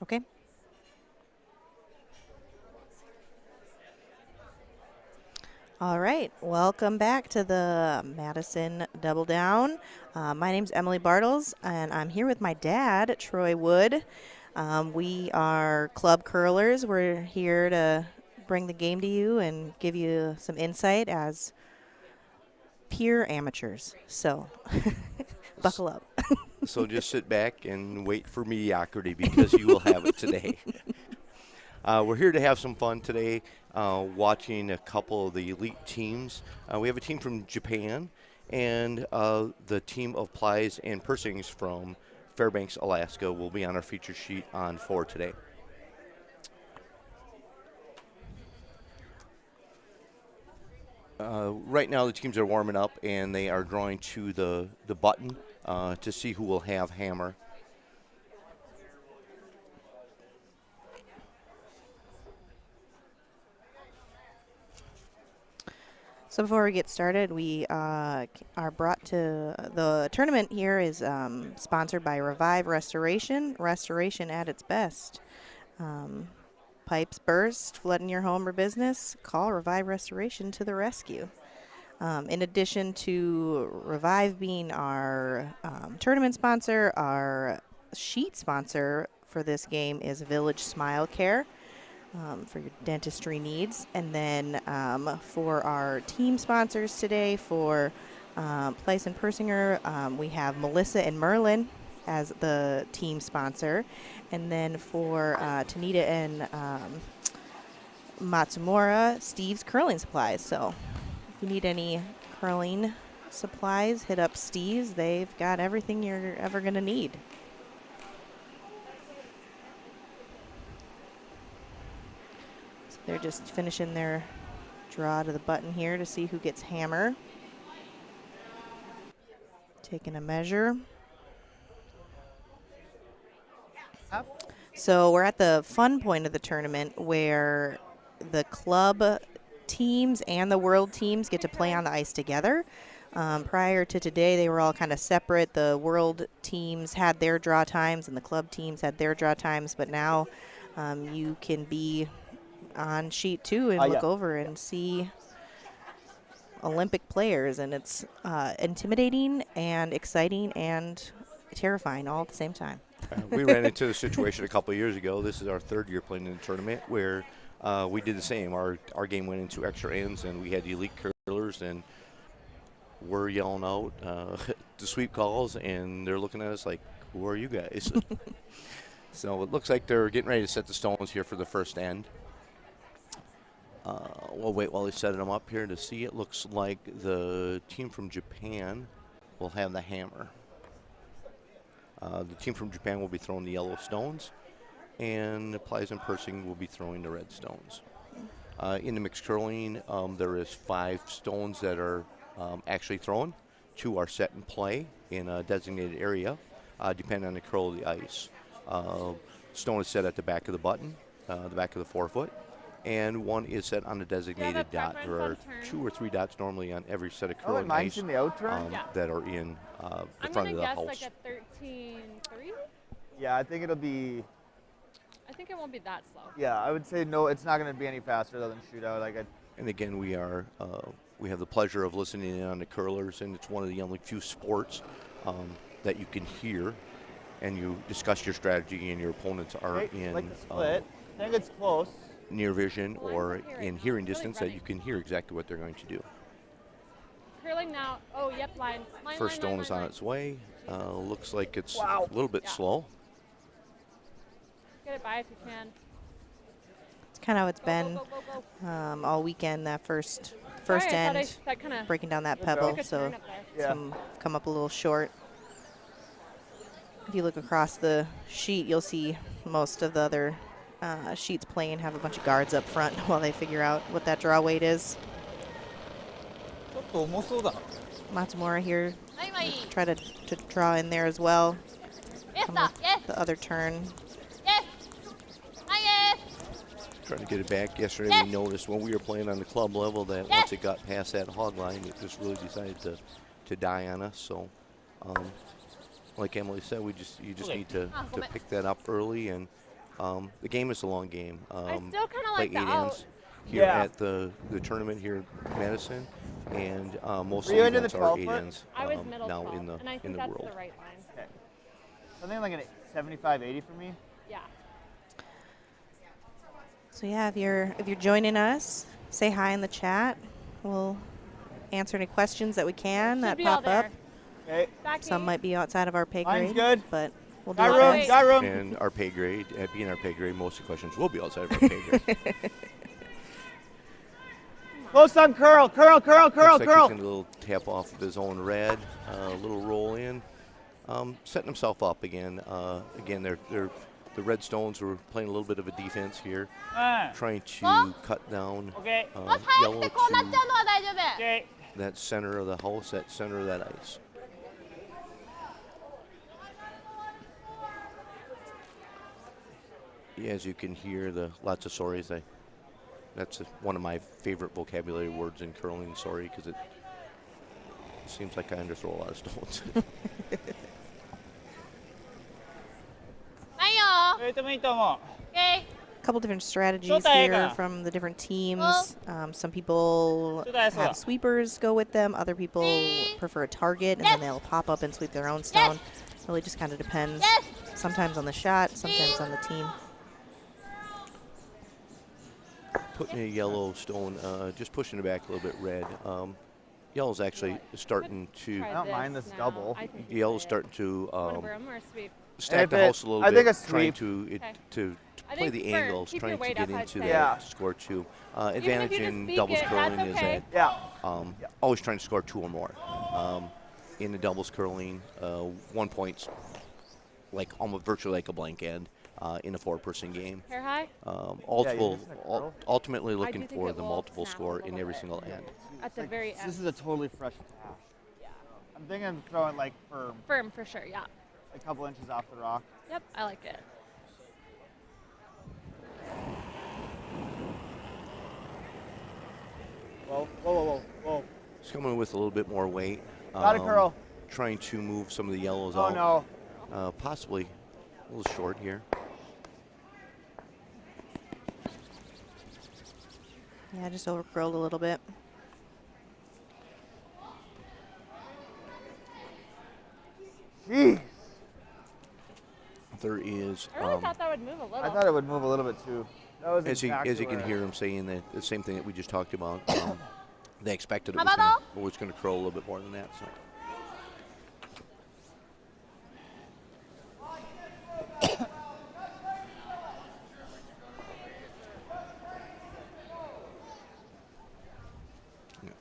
Okay. All right, welcome back to the Madison Double Down. My name's Emily Bartles, and I'm here with my dad, Troy Wood. We are club curlers. We're here to bring the game to you and give you some insight as peer amateurs. So, S- buckle up. So just sit back and wait for mediocrity because you will have it today. We're here to have some fun today, watching a couple of the elite teams. We have a team from Japan and the team of plies and pursings from Fairbanks, Alaska will be on our feature sheet on 4 today. Right now the teams are warming up and they are drawing to the button to see who will have hammer. So before we get started, we are brought to the tournament here is sponsored by Revive Restoration. Restoration at its best. Um, Pipes burst, flooding your home or business? Call Revive Restoration to the rescue. In addition to Revive being our tournament sponsor, our sheet sponsor for this game is Village Smile Care for your dentistry needs. And then for our team sponsors today, for Place and Persinger, we have Melissa and Merlin as the team sponsor. And then for Tanita and Matsumura, Steve's Curling Supplies. So if you need any curling supplies, hit up Steve's. They've got everything you're ever going to need. So they're just finishing their draw to the button here to see who gets hammer. Taking a measure. So we're at the fun point of the tournament where the club teams and the world teams get to play on the ice together. Prior to today, they were all kind of separate. The world teams had their draw times and the club teams had their draw times, but now you can be on sheet 2 and look over and see Olympic players, and it's intimidating and exciting and terrifying all at the same time. We ran into the situation a couple of years ago. This is our third year playing in the tournament where we did the same. Our game went into extra ends, and we had the elite curlers, and we're yelling out the sweep calls, and they're looking at us like, who are you guys? So it looks like they're getting ready to set the stones here for the first end. We'll wait while he's setting them up here to see. It looks like the team from Japan will have the hammer. The team from Japan will be throwing the yellow stones, and the plies and pursing will be throwing the red stones. In the mixed curling, there is 5 stones that are actually thrown. 2 are set in play in a designated area, depending on the curl of the ice. Stone is set at the back of the button, the back of the forefoot, and 1 is set on a designated dot. There are 2 or 3 dots normally on every set of curling ice in the out turn? that are in the front of the house. I'm gonna guess like a 13-3. Yeah, I think it'll be. I think it won't be that slow. Yeah, I would say no. It's not going to be any faster than shootout. And again, we have the pleasure of listening in on the curlers, and it's one of the only few sports that you can hear, and you discuss your strategy, and your opponents are in like the split. I think it's close. Near vision or in hearing distance that you can hear exactly what they're going to do. Curling now. Oh, yep, line. First stone is on its way. Looks like it's Wow. a little bit slow. Get it by if you can. It's kind of how it's been Go. all weekend, that first Sorry, I end, thought that kind of breaking down that Good pebble. go. So Yeah. some come up a little short. If you look across the sheet, you'll see most of the other sheets playing have a bunch of guards up front while they figure out what that draw weight is. Matsumura here try to draw in there as well. Come with the other turn. Trying to get it back. Yesterday we noticed when we were playing on the club level that once it got past that hog line, it just really decided to die on us. So like Emily said, you just need to pick that up early, and the game is a long game. I still kind of Play like the 8 out. ends here Yeah. at the tournament here in Madison, and most Were of you the into the events are 12 8 foot? ends I was middle now 12, in the and I think the that's world. the right line. Okay. Something like a 75, 80 for me. Yeah. So yeah, if you're joining us, say hi in the chat. We'll answer any questions that we can Should that be all pop up. there. Okay. Back Some eight. might be outside of our pay Mine's grade, good. but we'll do Got our room. best. Got room. And our pay grade, being our pay grade, most of the questions will be outside of our pay grade. Close on curl. Curl. Curl. Curl. Looks like Curl. he's going to little tap off of his own red, a little roll in, setting himself up again. Again, the red stones were playing a little bit of a defense here, trying to cut down yellow to こうなっちゃうのは大丈夫。 Okay. that center of the house, that center of that ice. Yeah, as you can hear, lots of sorries. That's one of my favorite vocabulary words in curling, sorry, because it seems like I underthrow a lot of stones. はいよ。いいともいいと思う。 Okay. Couple different strategies Shota here Ega. from the different teams. Oh. Some people Shota Ega. have sweepers go with them. Other people prefer a target, and then they'll pop up and sweep their own stone. Really just kind of depends. Yes. Sometimes on the shot, sometimes on the team. Putting a yellow stone, just pushing it back a little bit red. Yellow's actually starting to, I don't mind this now. double. I think yellow's play it. starting to One of them or sweep. stack If the it- house a little I bit, think a trying sweep. to I play think the for- angles, keep trying your to weight get up, I'd into say. Yeah. that score two. Even if Advantage you just in beak doubles it, curling that's is okay. Yeah. that always trying to score 2 or more. In the doubles curling, 1 point's like almost virtually like a blank end in a 4-person game. Hair high Ultimately I looking do think for it the will multiple snap a score little in every bit. single end. at the very end. This is a totally fresh pass. Yeah. I'm thinking of throwing like firm, Firm for sure, yeah. a couple inches off the rock. Yep, I like it. Whoa, whoa, whoa, whoa, whoa. It's coming with a little bit more weight. Got a curl. Trying to move some of the yellows Oh out. no. Possibly a little short here. Yeah, just over curled a little bit. Jeez. There is, I really thought that would move a little. I thought it would move a little bit too. That was as exactly you can where- hear him saying that the same thing that we just talked about. They expected it How about was going to curl a little bit more than that. So. Yeah.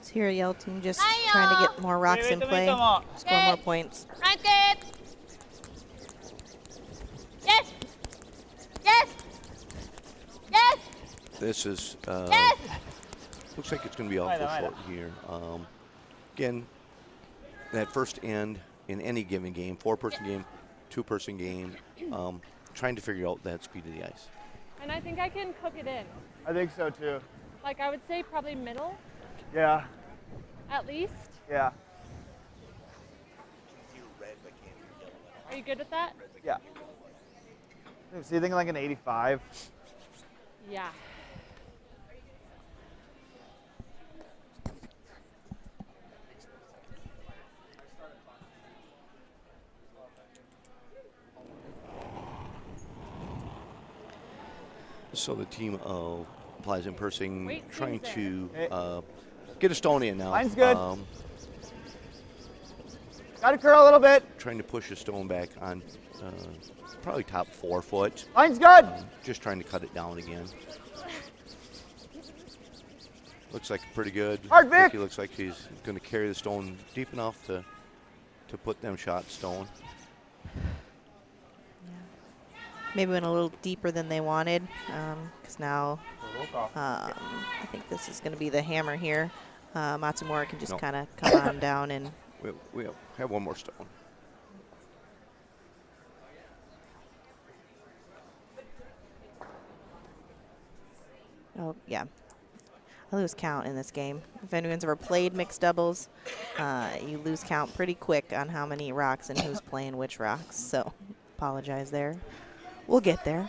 So here, yellow team just trying to get more rocks in play, score more points. Right it. Yes. Yes. Yes. This is Yes. looks like it's going to be awful short here. Again, that first end in any given game, 4-person game, 2-person game, trying to figure out that speed of the ice. And I think I can cook it in. I think so too. Like I would say probably middle, Yeah. at least. Yeah. Are you good with that? Yeah. So you think like an 85? Yeah. So the team of Plies and Pursing Wait, trying seems to there. get a stone in now. Mine's good. Got to curl a little bit. Trying to push a stone back on probably top 4 foot. Mine's good. Just trying to cut it down again. Looks like pretty good. Hard, Vic. He looks like he's going to carry the stone deep enough to put them shot stone. Maybe went a little deeper than they wanted, because now I think this is going to be the hammer here. Matsumura can just No. kind of come on down and We have one more stone. oh yeah. I lose count in this game. If anyone's ever played mixed doubles, you lose count pretty quick on how many rocks and who's playing which rocks. So apologize there. We'll get there.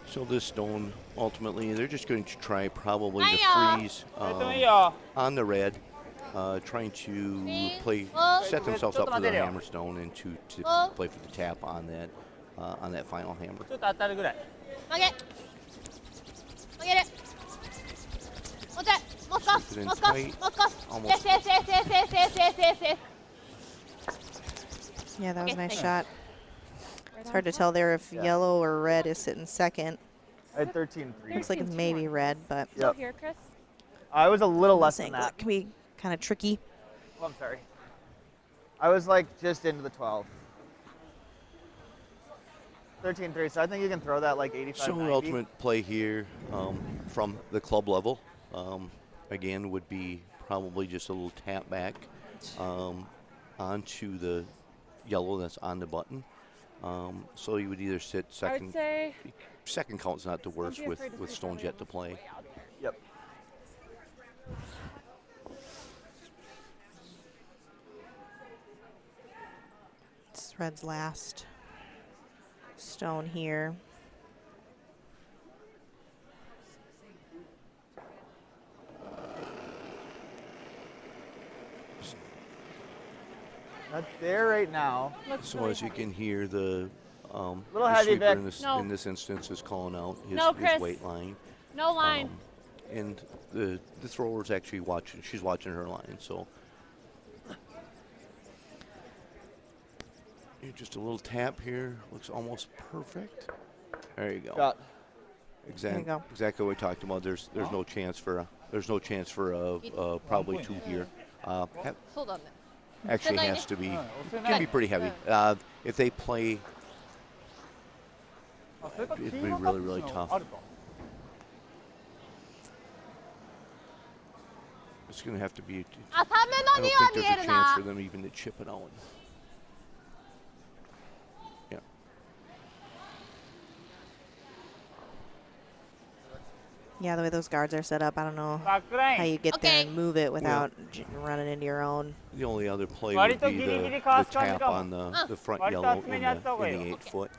So this stone, ultimately, they're just going to try probably to Hiya. freeze on the red, trying to set themselves up for the hammer stone and to play for the tap on that final hammer. ちょっと当たるぐらい。曲げ曲げるもうちょいもう少しもう少しもう少しセーフセーフセーフセーフセーフセーフセーフセーフ Yeah, that was a nice Okay, shot. It's hard to tell there if yellow or red is sitting second. I had 13-3. Looks like it's maybe red, but Still Yep. here, Chris? I was a little less this than angle that. can be kind of tricky. Oh, I'm sorry. I was like just into the 12. 13-3, so I think you can throw that like 85, So 90. the ultimate play here from the club level, again, would be probably just a little tap back onto the yellow that's on the button. So you would either sit I would second. say Second count's not the worst be afraid to with sit stones down yet to play. way out there. Yep. It's red's last stone here. Not there right now. Looks So really as you heavy. can hear, the Little the heavy, sweeper Vic. in this, No. in this instance is calling out his, No, his Chris. weight line. No line. And the thrower's actually watching. She's watching her line. So just a little tap here. Looks almost perfect. There you go. Got There you go. Exactly what we talked about. There's no chance for probably two here. そうだね Actually Good has to be Good. can be pretty heavy. If they play, it'd be really, really tough. It's going to have to be. 浅め I のに don't は think 見 there's え a る chance な for them even to chip it out. Yeah. Yeah, the way those guards are set up, I don't know バックラ how イン you get there Okay. and move it without running into your own. The only other play割 would と be ギリギリ the かわす感じ tap かも。 on the front 割と yellow 厚めにやった方がいいよ。 in the 8 foot.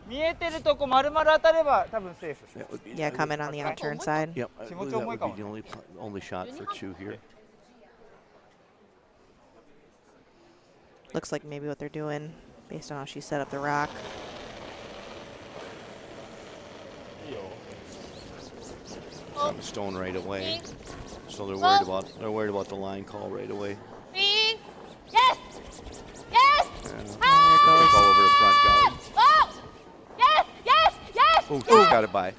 見えてるとこ丸々当たれば多分セーフ。 That would be, Yeah, coming on the outturn side. Yep, I 気持ち believe that 重い would か be も the only shot for 2 here. Looks like maybe what they're doing based on how she set up the rock. On the stone right away. ピン So they're Oh. worried about the line call right away. ピン Yes Yes And There it's all over the front guard. Oh Yes Yes Yes Oh, she's got it by.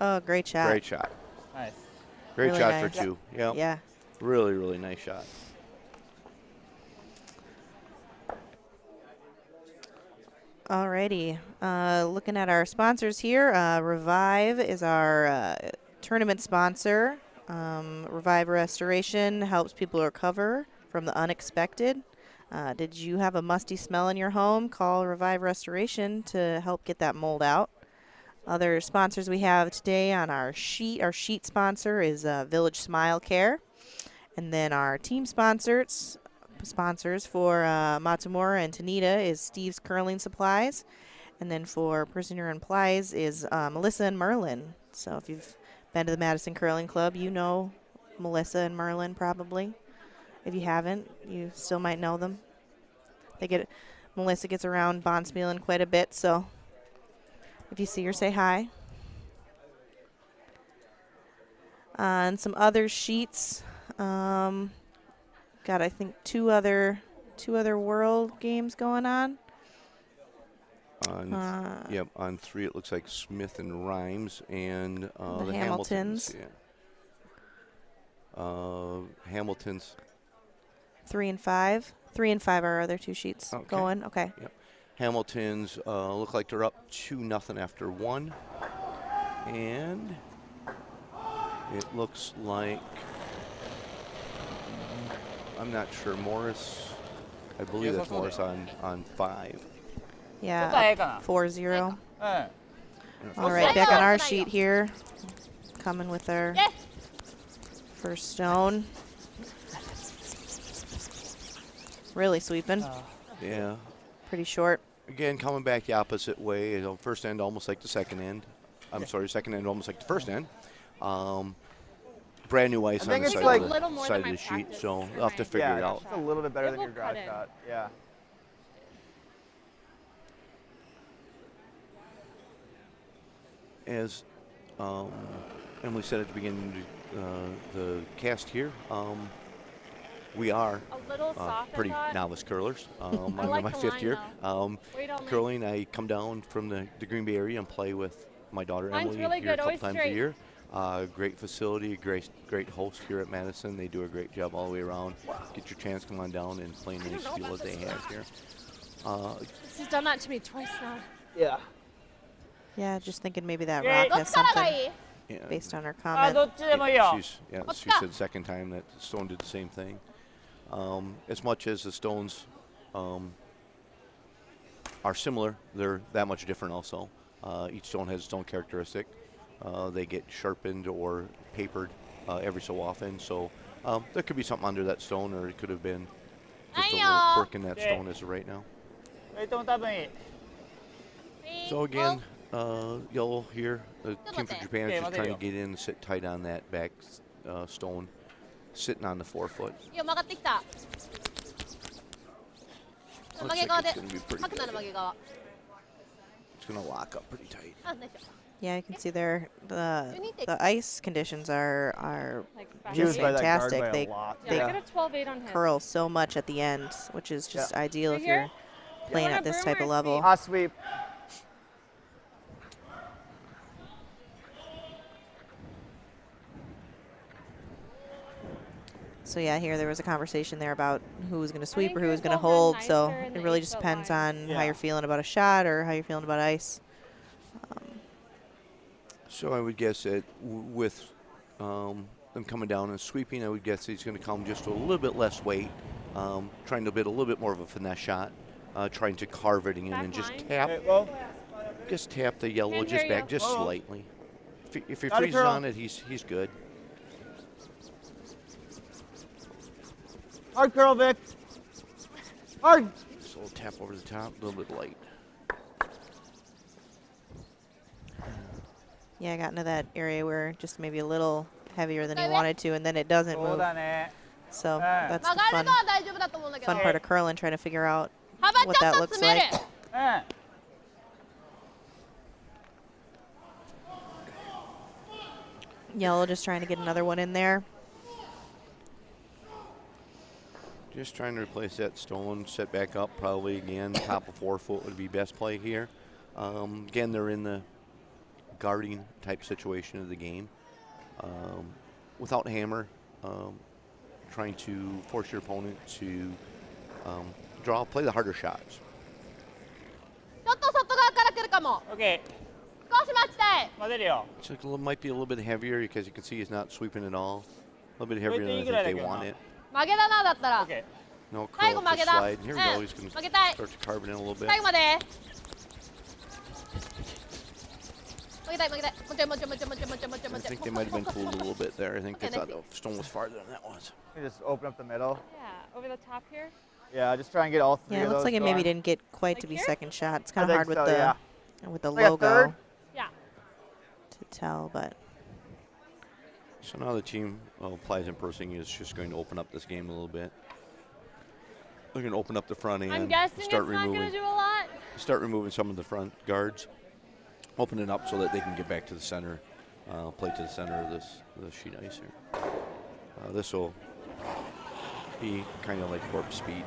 Oh, great shot. Great shot. ナイス。 Great Really shot nice. for 2. Yep. Yeah. Really, really nice shot. Alrighty. Looking at our sponsors here, Revive is our tournament sponsor. Revive Restoration helps people recover from the unexpected. Did you have a musty smell in your home? Call Revive Restoration to help get that mold out. Other sponsors we have today on our sheet sponsor is Village Smile Care. And then our team sponsors for Matsumura and Tanita is Steve's Curling Supplies. And then for Prisoner and Plies is Melissa and Merlin. So if you've been to the Madison Curling Club, you know Melissa and Merlin probably. If you haven't, you still might know them. Melissa gets around Bonspielen quite a bit, so if you see her, say hi. And some other sheets. Got, I think, two other world games going on. Yep, on 3 it looks like Smith and Rhymes and The the Hamiltons. Yeah. Hamiltons. 3 and 5. 3 and 5 are our other 2 sheets Okay. going. Okay. Yep. Hamiltons look like they're up 2-0 after 1. And it looks like, I'm not sure, Morris I believe that's Morris on 5. Yeah, 4-0. うん。 All right, back on our sheet here. Coming with our Yes. first stone. Really sweeping. Yeah. Pretty short. Again, coming back the opposite way. You know, first end almost like the second end. I'm sorry, second end almost like the first end. Brand new ice on think the it's side, like- of, A little more the, side than of the my sheet, practice so for we'll have to my figure Yeah, it out. it's a little bit better It than will your drive cut in. shot. Yeah. As Emily said at the beginning of the cast here, we are A little soft, pretty I thought. novice curlers. I'm in like my the 5th line, year. Wait on me. Curling, I come down from the Green Bay area and play with my daughter Mine's Emily really here a good, couple always times a straight. year. Great facility, great host here at Madison. They do a great job all the way around. Get your chance, come on down and play in the nice field that they have here. This has done that to me twice now. Yeah. Yeah, just thinking maybe that Yeah. rock どっ has ちからが something いい？ Yeah, based on her あ、ど comment. っちでもいいよ。 she said second time that Stone did the same thing. As much as the stones are similar, they're that much different also. Each stone has its own characteristic. They get sharpened or papered every so often, so there could be something under that stone, or it could have been just a little quirk in that stone as of right now. ウェイトも多分いい。 So again, yellow here. The team from Japan is Okay, just trying to get in and sit tight on that back stone, sitting on the 4-foot. いいよ、曲がってきた。 Looks 曲げ like 側 it's で。 going to be pretty 角なる曲げ good. 側。 It's going to lock up pretty tight. あ、ナイス。 Yeah, you can see there the ice conditions are Like just Used by that guard fantastic. by a They lot. Yeah, they I got a 12-8 on his. curl so much at the end, which is just ideal Right if you're here? playing wanna at this broom type or of level. Hot sweep. So yeah, here there was a conversation there about who was going to sweep think or who was yours going to will run hold. So nicer in it the really just 8-foot depends line. on Yeah. how you're feeling about a shot or how you're feeling about ice. So I would guess that with them coming down and sweeping, I would guess he's going to come just a little bit less weight, trying to bit a little bit more of a finesse shot, trying to carve it in Back and just line. tap, Okay, well, the yellow Can't just hear back you. just Oh. slightly. If he Got it, freezes girl. on it, he's good. hard curl, Vic. Hard. Just a little tap over the top, a little bit light. Yeah, I got into that area where just maybe a little heavier than you wanted to, and then it doesn't そう move. だね。 So Yeah. that's 曲 the がる fun のは大丈夫だと思うんだけど。 fun part of curling, trying to figure out 幅 what ちょ that っと looks 詰める。 like. うん。 Yellow just trying to get another one in there. Just trying to replace that stone, set back up probably again. Top of 4-foot would be best play here. Again, they're in the guarding type situation of the game. Without hammer, trying to force your opponent to play the harder shots. ちょっと外側から来るかも。 OK。少し待ちたい。混ぜるよ。 It's like might be a little bit heavier because you can see he's not sweeping at all. A little bit heavier Wait, than I think they you gotta want go it. 曲げだなだったら。 OK。 No 最 curl, 後曲げ just だ。 slide. Here we go. うん He's going 曲 to げたい。 start to carve it in a little bit. 最後まで。曲げたい曲げたい。もちろんもちろんもちろんもちろんもちろんもちろん I もちろん。 think they might have been fooled a little bit there. I think they Okay, thought let's the stone was farther than that was. You just open up the middle. Yeah, over the top here. Yeah, just try and get all three Yeah, it of looks those like it maybe going. didn't get quite to Like be here? second shot. It's I kind of think hard with so, the yeah. with the Like a logo third? Yeah. to tell, but So now the team Plies and Persing is just going to open up this game a little bit. They're going to open up the front end. I'm guessing it's start not going removing to do a lot. start removing some of the front guards. Open it up so that they can get back to the center, play to the center of the sheet ice here. This will be kind of like warp speed.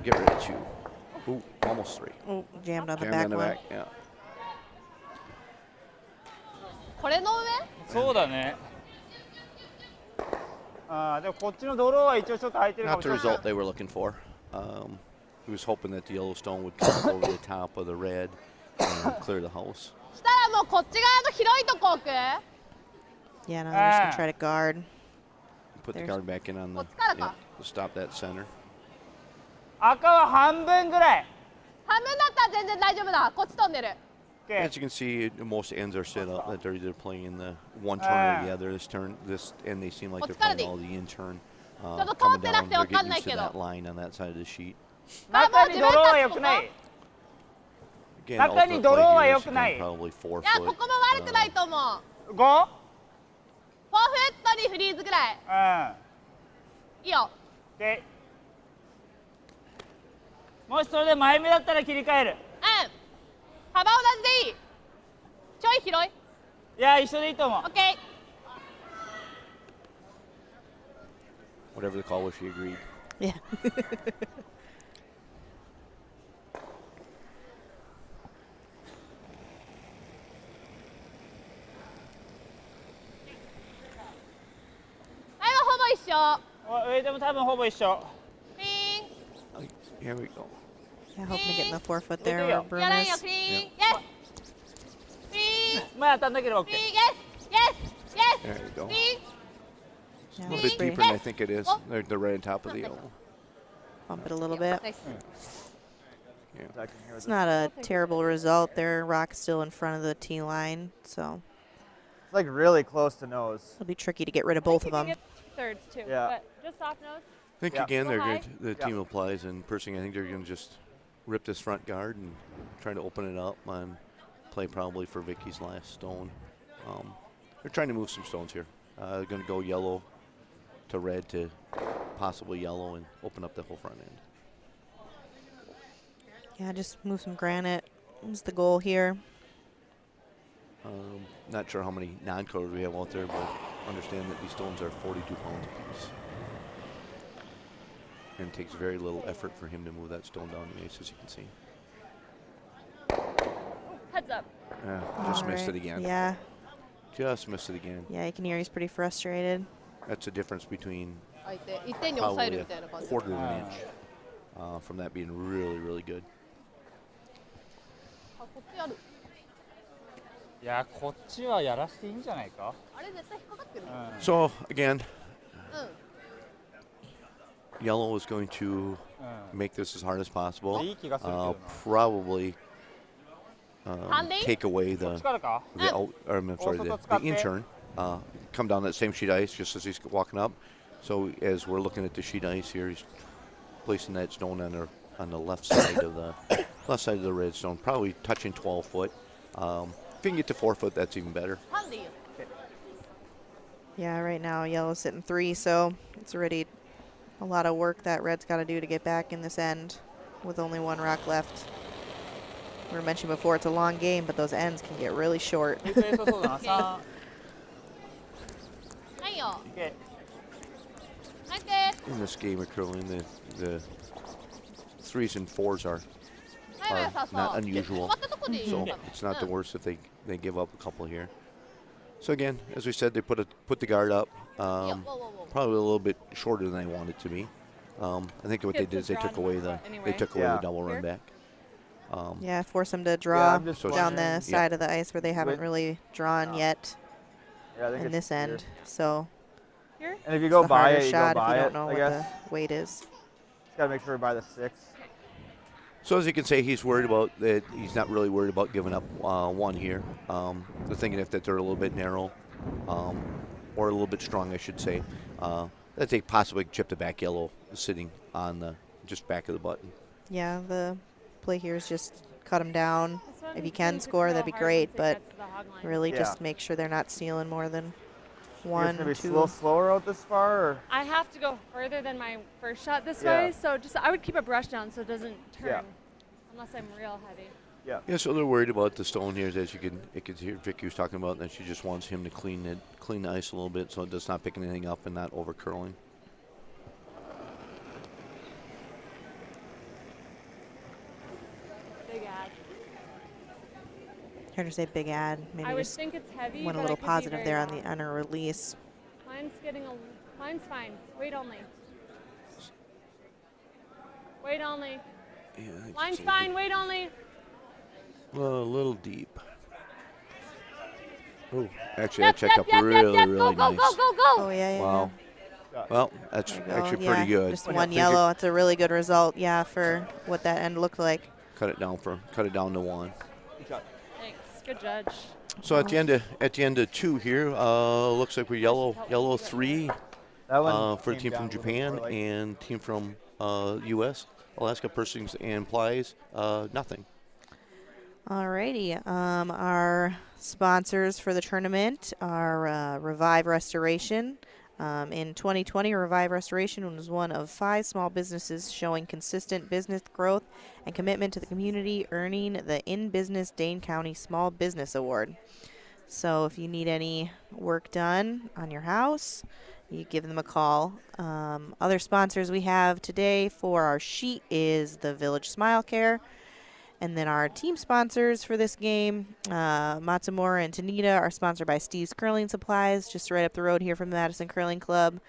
Get rid of 2. Ooh, almost 3. oh, jammed on the Jammed back on the one. back, yeah. これの上？そうだね。ああ、でもこっちのドローは一応ちょっと空いてるか Not もし the れない result。they were looking for. He was hoping that the Yellowstone would come over the top of the red. and clear the house. したらもうこっち側の広いとこ置く？ Yeah, no, they're just gonna try to guard. Put the There's- guard back in on the, What's yeah, to stop that center. 赤は半分ぐらい。半分だったら全然大丈夫だ。こっち飛んでる。 Okay. As you can see, most ends are set up that they're either playing in the one turn or the other. This and they seem like they're playing all the in turn. Coming down, they're getting used to that line on that side of the sheet. 中にドローは良くない。 Again, 中に ultimate ドロー play は here 良 is くない。 again probably いや、こ 4 こ foot. も悪くないと思う。 5? 4フットにフリーズぐらい。いいよ。Okay. もしそれで前目だったら切り替える。うん。幅同じでいい。ちょい広い。いや、一緒でいいと思う。オッケー。 Whatever the call was, she agreed. Yeah. Wait, でも多分ほぼ一緒。 Here we go. Yeah, hoping to get in the 4 foot there Yeah. where Broom やらんよ、 is. クリーン。イエス。クリーン。前当たんなければ OK。クリーン。イエス。イエス。イエ There ス。 you go. クリーン。 Yeah, A we'll little bit just deeper than I think it is. Oh. They're right on top of the yellow. bump it a little bit. ナイス。 Yeah. It's not a terrible result. Their rock's still in front of the tee line, so It's like really close to nose. it'll be tricky to get rid of both of You can them. get thirds too. Yeah. But just soft nose. I think Yeah. again they're Go high. good. The team applies, and personally, I think they're going to just rip this front guard and try to open it up and play probably for Vicky's last stone. They're trying to move some stones here. They're going to go yellow to red to possibly yellow and open up the whole front end. Yeah, just move some granite is the goal here. Not sure how many non-colors we have out there, but understand that these stones are 42 pounds apiece. And it takes very little effort for him to move that stone down the ice, as you can see. Heads up. Just missed it Alright, again. Yeah, Just missed it again. yeah, you can hear he's pretty frustrated. That's the difference between 相手一点に抑え probably る a みたいな感じ。 quarter of an inch from that being really, really good. あ、こっちやる。いや、こっちはやらせていいんじゃないか。あれ絶対引っかかってる。 So, again, うん。 yellow is going to make this as hard as possible. いい気がするけどな。 Probably Handy? take away こっ the ちからか。 out, or I'm sorry, the in turn, come down that same sheet ice just as he's walking up. So as we're looking at the sheet ice here, he's placing that stone on the left side of the red stone, probably touching 12 foot. If you can get to 4 foot, that's even better. ハンディーよ。 Yeah, right now yellow's sitting 3, so it's already a lot of work that red's got to do to get back in this end with only 1 rock left. We were mentioning before it's a long game, but those ends can get really short. めっちゃ良さそうだな。3。はいよ。 OK。ナイス。 In this game of curling, the 3s and 4s are はいはい、さそう。 not unusual. 終わったとこでいいよ。 So it's not the worst if they give up a couple here. So again, as we said, they put the guard up, いいよ。ウォーウォーウォー probably a little bit shorter than they wanted to be. I think what they did is they took away the Yeah. double run back. Yeah, force them to draw I'm just down the wondering- side of the ice where they haven't With- really drawn yet Yeah, I think in it's this here. end. So Here? And if you it's go the by harder it, you go shot if by you it. don't know I what guess. the weight is. Just gotta make sure we buy the 6. So as you can say, he's worried about that. He's not really worried about giving up 1 here. They're thinking if that they're a little bit narrow, or a little bit strong, I should say, that they possibly chip the back yellow sitting on the just back of the button. Yeah, the play here is just cut them down. This one If you can seems to score, curl that'd be hard great, once it but gets to the hog line. really Yeah. just make sure they're not stealing more than It's 1, gonna be 2. slower out this far, or I have to go further than my first shot this Yeah. way, so just I would keep a brush down so it doesn't turn, Yeah. unless I'm real heavy. yeah. Yeah, so they're worried about the stone here, as you could hear Vicky was talking about, that she just wants him to clean the ice a little bit so it does not pick anything up and not over curling. Big ad. Heard her say big ad. Maybe I would just think it's heavy. went a but I little could be positive very there on wrong. her release. Mine's fine. Wait only. Wait only. Yeah, I can Line's see it. fine. Wait only. A little deep. Ooh, actually, that checked up really, Go, really go, nice. go, go, go. Oh, yeah, yeah. Wow. Well, that's There you go. actually Yeah, pretty good. Just I one think yellow. It's a really good result, yeah, for what that end looked like. Cut it down to 1. Thanks. Good judge. So at the end of 2 here, looks like we're yellow 3 That one for a came team from down a little Japan more like- and team from U.S. Alaska Pursings and Plies, nothing. Alrighty. Our sponsors for the tournament are Revive Restoration. In 2020, Revive Restoration was one of 5 small businesses showing consistent business growth and commitment to the community, earning the In Business Dane County Small Business Award. So if you need any work done on your house, you give them a call. Other sponsors we have today for our sheet is the Village Smile Care. And then our team sponsors for this game, Matsumura and Tanita, are sponsored by Steve's Curling Supplies, just right up the road here from the Madison Curling Club.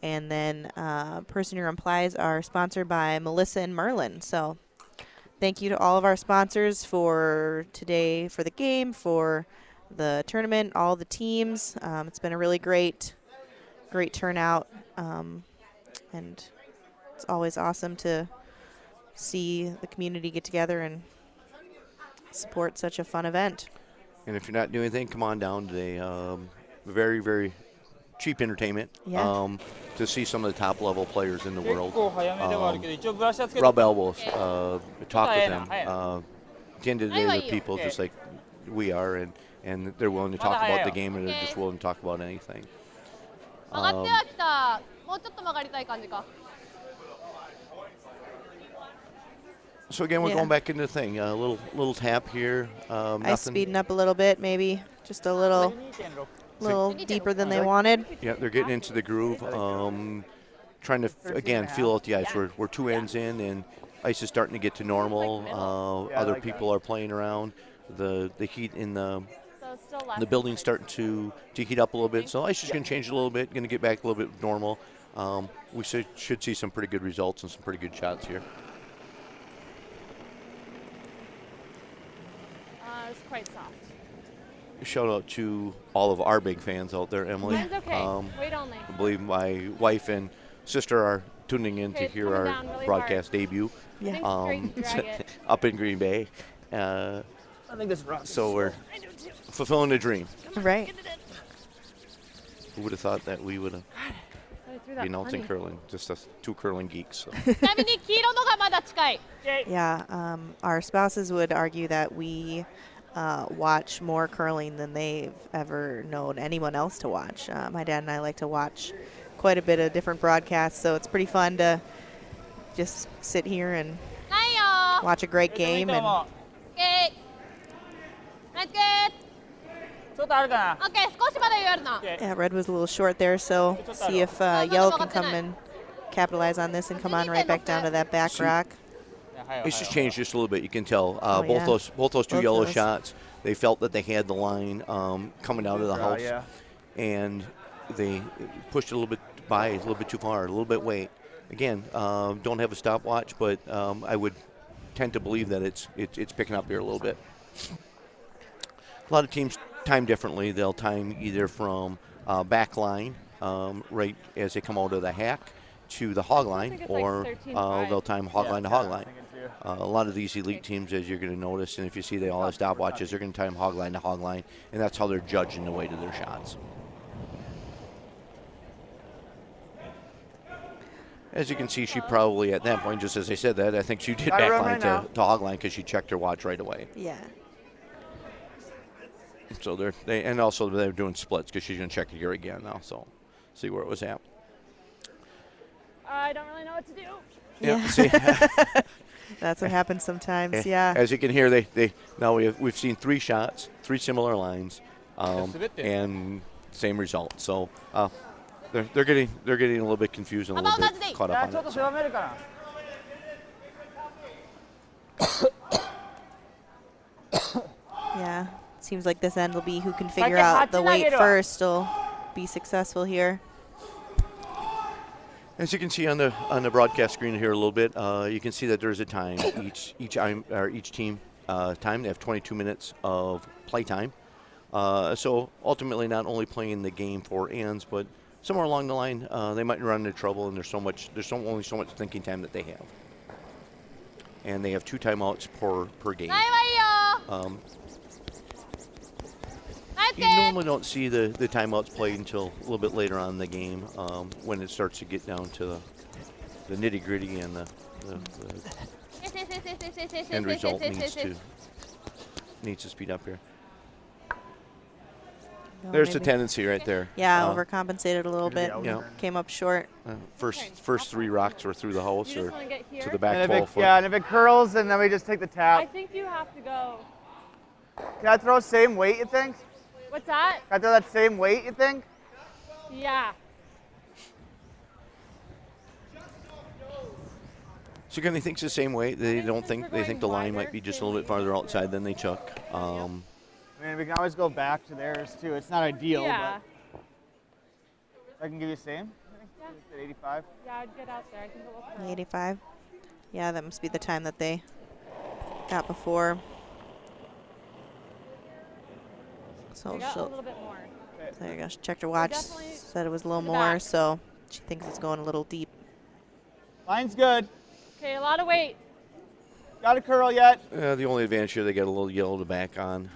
And then Personer and Plies are sponsored by Melissa and Merlin. So thank you to all of our sponsors for today, for the game, for the tournament, all the teams. It's been a really great turnout. And it's always awesome to see the community get together and support such a fun event. And if you're not doing anything, come on down today. Very, very cheap entertainment. Yeah. To see some of the top level players in the world. 結構早めではあるけど、一応ブラシはつけて Rub elbows, talk with them. Hey. At the end of the day, they're people just like we are, and they're willing to talk about the game, and they're just willing to talk about anything. 曲がってはきた。もうちょっと曲がりたい感じか。 So again, we're Yeah. going back into the thing. A little tap here. Ice Nothing. speeding up a little bit, maybe just a little deeper than they wanted. Yeah, they're getting into the groove. Trying to again feel out the ice. We're 2 ends in, and ice is starting to get to normal. Other people are playing around. The heat in So it's still less. the building's starting to heat up a little bit. So ice is going to change a little bit. Going to get back a little bit normal. We should see some pretty good results and some pretty good shots here. It's quite soft. Shout out to all of our big fans out there, Emily. Mine's okay. Wait only. I believe my wife and sister are tuning in to Okay, hear calm our down really broadcast debut Yeah. Think straight and drag it. up in Green Bay. I think this rock. So we're fulfilling a dream. Right. Who would have thought that we would have I threw that been announcing funny. curling? Just us 2 curling geeks. So. ちなみに黄色のがまだ近い。 Yeah. Our spouses would argue that we watch more curling than they've ever known anyone else to watch. My dad and I like to watch quite a bit of different broadcasts, so it's pretty fun to just sit here and ないよ。 watch a great game. And オッケー。ナイスゲー。ちょっとあるかな。オッケー、少しまだ余裕あるな。 yeah, red was a little short there, so see if yellow can come and capitalize on this and come on right back down to that back rock. It's just changed just a little bit. You can tell Oh, yeah. both those 2 Both yellow those. shots. They felt that they had the line coming out of the house, Yeah. and they pushed it a little bit by, a little bit too far, a little bit weight. Again, don't have a stopwatch, but I would tend to believe that it's picking up here a little bit. A lot of teams time differently. They'll time either from back line, right as they come out of the hack, to the hog line, think it's like or 13-5. they'll time hog line to hog I line. think it's here. A lot of these elite teams, as you're going to notice, and if you see they all have stopwatches, they're going to time hog line to hog line, and that's how they're judging the weight of their shots. As you can see, she probably, at that point, just as I said that, I think she did Got it back right line now. to hog line because she checked her watch right away. Yeah. So and also they're doing splits because she's going to check it here again now, so see where it was at. I don't really know what to do. Yeah. See, That's what happens sometimes. Yeah. as you can hear, now we've seen 3 shots, 3 similar lines, and same result. So they're getting a little bit confused and a little bit caught いや up ちょっ on と it. 狭めるかな。 Yeah. Seems like this end will be who can figure out the weight first will be successful here. As you can see on the broadcast screen here a little bit, you can see that there's a time each team time. They have 22 minutes of play time. So ultimately, not only playing the game for ends, but somewhere along the line, they might run into trouble, and there's only so much thinking time that they have. And they have 2 timeouts per game. You normally don't see the timeouts played until a little bit later on in the game, when it starts to get down to the nitty-gritty and the end result needs to speed up here. No, There's the maybe. tendency right there. Yeah, overcompensated a little bit. Yeah. Came up short. First 3 rocks were through the house You or just want to get here? to the back And 12 foot. yeah, and if it curls, then we just take the tap. I think you have to go. Can I throw same weight, you think? What's that? Can I throw that same weight, you think? Yeah. So again, he thinks the same way. They think don't since think we're they think going the line wider, might be just a same little bit weight. farther outside than they took. I mean, we can always go back to theirs, too. It's not ideal, Yeah. but I can give you same. Yeah. At 85. Yeah, I'd get out there. I think it will curl. 85. Yeah, that must be the time that they got before. So I got a she'll, little bit more. there you go. She checked her watch, definitely said it was a little to the more, back. so she thinks it's going a little deep. Line's good. Okay, a lot of weight. Got a curl yet? The only advantage here, they got a little yellow to back on.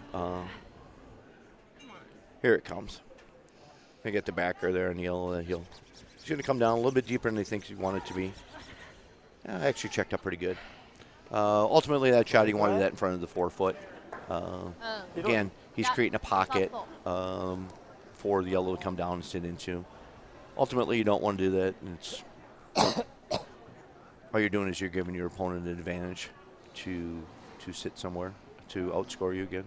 Here it comes. They get the backer there and yellow. He's going to come down a little bit deeper than he thinks he wanted to be. Actually checked up pretty good. Ultimately, that shot, he wanted that in front of the 4 foot. Again, he's creating a pocket for the yellow to come down and sit into. Ultimately, you don't want to do that. And it's all you're doing is you're giving your opponent an advantage to sit somewhere to outscore you again.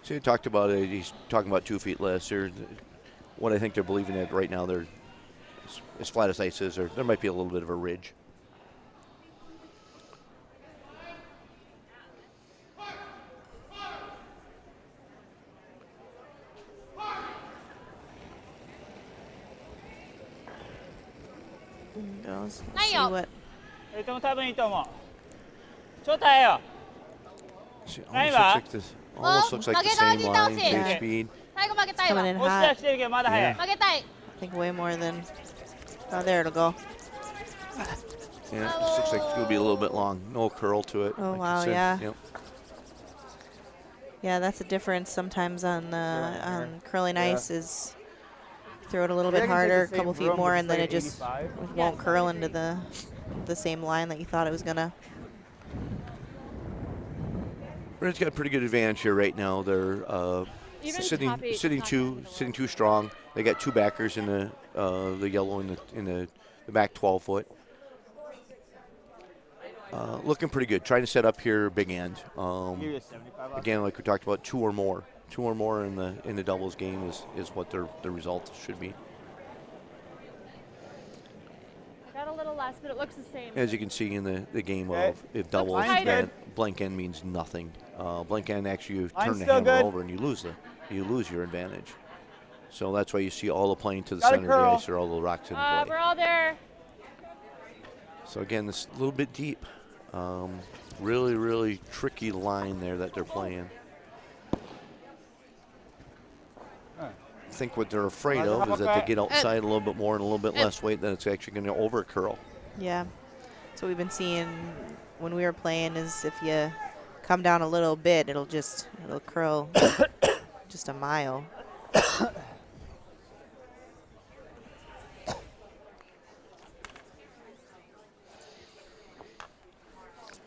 So he talked about it. He's talking about 2 feet less. What I think they're believing that right now, they're as flat as ice is, or there might be a little bit of a ridge. Goes. Hey, See yo. what 2人とも多分いいと思う。ちょっと早いよ。 See, Ava? almost looks like the same line, same Yeah. speed. 最後負けたい coming わ in 押し出 hot. してるけどまだ早い。 負けたい I think way more than. Oh, there it'll go. Yeah, it just looks like it's going to be a little bit long. No curl to it. Oh, like you wow, said. yeah. Yep. Yeah, that's a difference sometimes on curling Yeah. ice is throw it a little Yeah, I bit can take harder, a the same couple feet room, more, but and then play it just 85. won't curl into the same line that you thought it was gonna. Red's got a pretty good advantage here right now. They're Even sitting top eight's sitting not too gonna sitting work. too strong. They got 2 backers in the yellow in the back 12 foot. Looking pretty good. Trying to set up here big end. Give you a 75 off. Again, like we talked about, 2 or more. 2 or more in the doubles game is what the result should be. I got a little less, but it looks the same. As you can see in the game Okay. of if doubles, Line's that good. blank end means nothing. Blank end actually you Line's turn the still hammer good. over and you lose your advantage. So that's why you see all the playing to the Got a center of the curl. ice or all the rocks in play. We're all there. So again, this a little bit deep. Really, really tricky line there that they're playing. I think what they're afraid of is that they get outside a little bit more and a little bit less weight, that it's actually going to over curl. Yeah. So we've been seeing when we were playing is if you come down a little bit, it'll curl just a mile.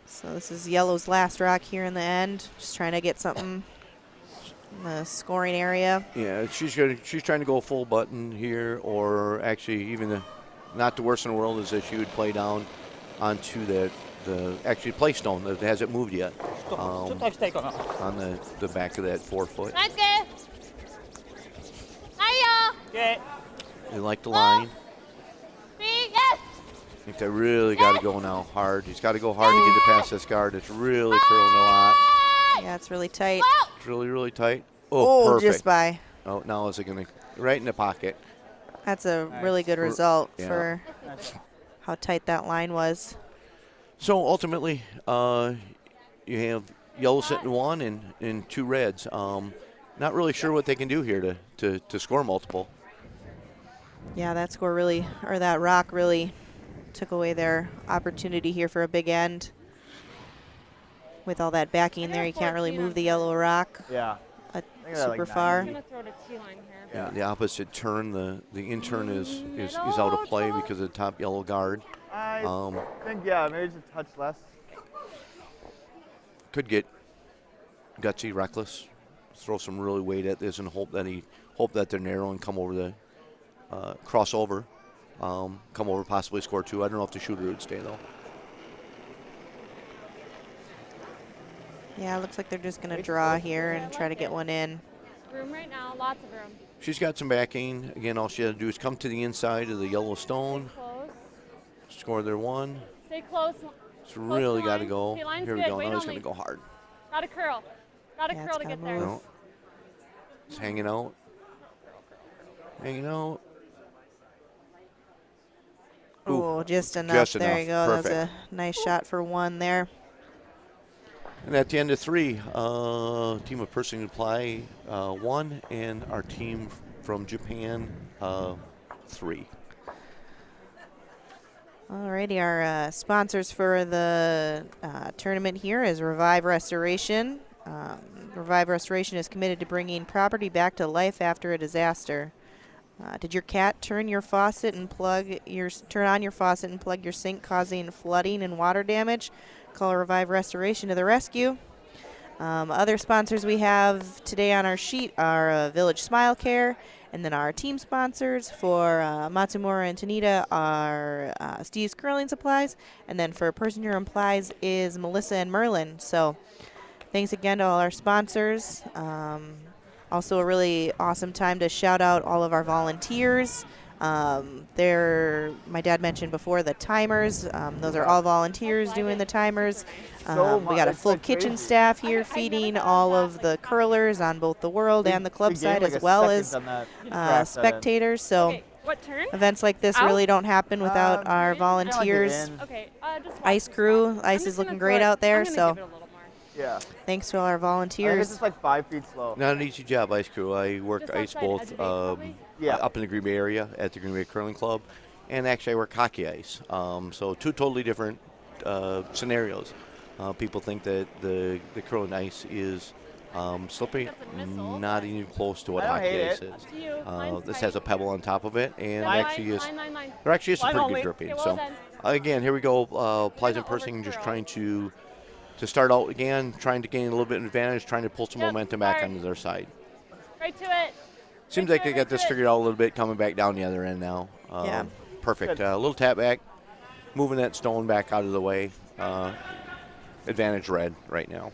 So this is Yellow's last rock here in the end. Just trying to get something in the scoring area. Yeah, she's trying to go full button here, or actually even not the worst in the world is that she would play down onto the actually play stone that hasn't moved yet ちょっと行きたいかな。 on the back of that 4 foot. ナイスケーはいよ OK。 They like the line. ピーイエ I think they really got to go now hard. He's got to go hard to get it past this guard. It's really curling a lot. Yeah, it's really tight. It's really, really tight. Oh, Perfect. just by. Oh, now is it going to right in the pocket? That's a really good result Yeah. for how tight that line was. So ultimately, you have yellow sitting 1 and 2 reds. Not really sure what they can do here to score multiple. Yeah, that score really, or that rock really took away their opportunity here for a big end. With all that backing there, you can't really move the yellow rock Yeah. super far. I'm going to throw to T-line here. Yeah. The opposite turn, the in turn is out of play because of the top yellow guard. I think, yeah, maybe just a touch less. Could get gutsy, reckless, throw some really weight at this and hope that they're narrow and come over the crossover, come over, possibly score 2. I don't know if the shooter would stay though. Yeah, it looks like they're just going to draw here and try to get one in. Room right now, lots of room. She's got some backing. Again, all she had to do is come to the inside of the yellow stone, Close. score their 1. Stay close. It's really got to line. go. Okay, line's Here we good. go. Wait Now he's only. going to go hard. Got a curl. Got a Yeah, curl it's to gotta get there. move. No. It's hanging out. Hanging out. Oh, just enough. just there you enough. go. Perfect. That's a nice shot for 1 there. And at the end of 3, team of Pershing Supply 1 and our team from Japan 3. Alrighty, our sponsors for the tournament here is Revive Restoration. Revive Restoration is committed to bringing property back to life after a disaster. Did your cat turn on your faucet and plug your sink, causing flooding and water damage? Call Revive Restoration to the rescue. Other sponsors we have today on our sheet are Village Smile Care, and then our team sponsors for Matsumura and Tanita are Steve's Curling Supplies, and then for Person Your Implies is Melissa and Merlin. So thanks again to all our sponsors. Also a really awesome time to shout out all of our volunteers. My dad mentioned before the timers. Those are all volunteers doing the timers. We got a full kitchen staff here feeding all of the curlers on both the world and the club side, as well as spectators. So Okay, what turn? events like this Out? really don't happen without our volunteers. Okay, just watch Ice this crew, one. I'm ice just is gonna looking throw great it- out there. I'm gonna So give it a little more. Yeah. thanks to all our I think it's volunteers. just like 5 feet slow. Not an easy job, Ice Crew. I work Just ice outside both Edge Bay, probably? Yeah. up in the Green Bay area at the Green Bay Curling Club, and actually I work hockey ice. So 2 totally different scenarios. People think that the curling ice is slippery. That's a missile, Not but- even close to what I don't hockey hate ice it. is. Up to you. Line's This tight. has a pebble on top of it, and Line, actually is line. there actually is some Line pretty only. good dripping. Okay, So well again, here we go. Pleasant over Pershing just curl. trying to start out again, trying to gain a little bit of advantage, trying to pull some Yep, momentum back start. onto their side. Right to it. Seems Right like to they it, got right this to it. figured out a little bit, coming back down the other end now. Yeah. Perfect. Good. A little tap back, moving that stone back out of the way. Advantage red right now.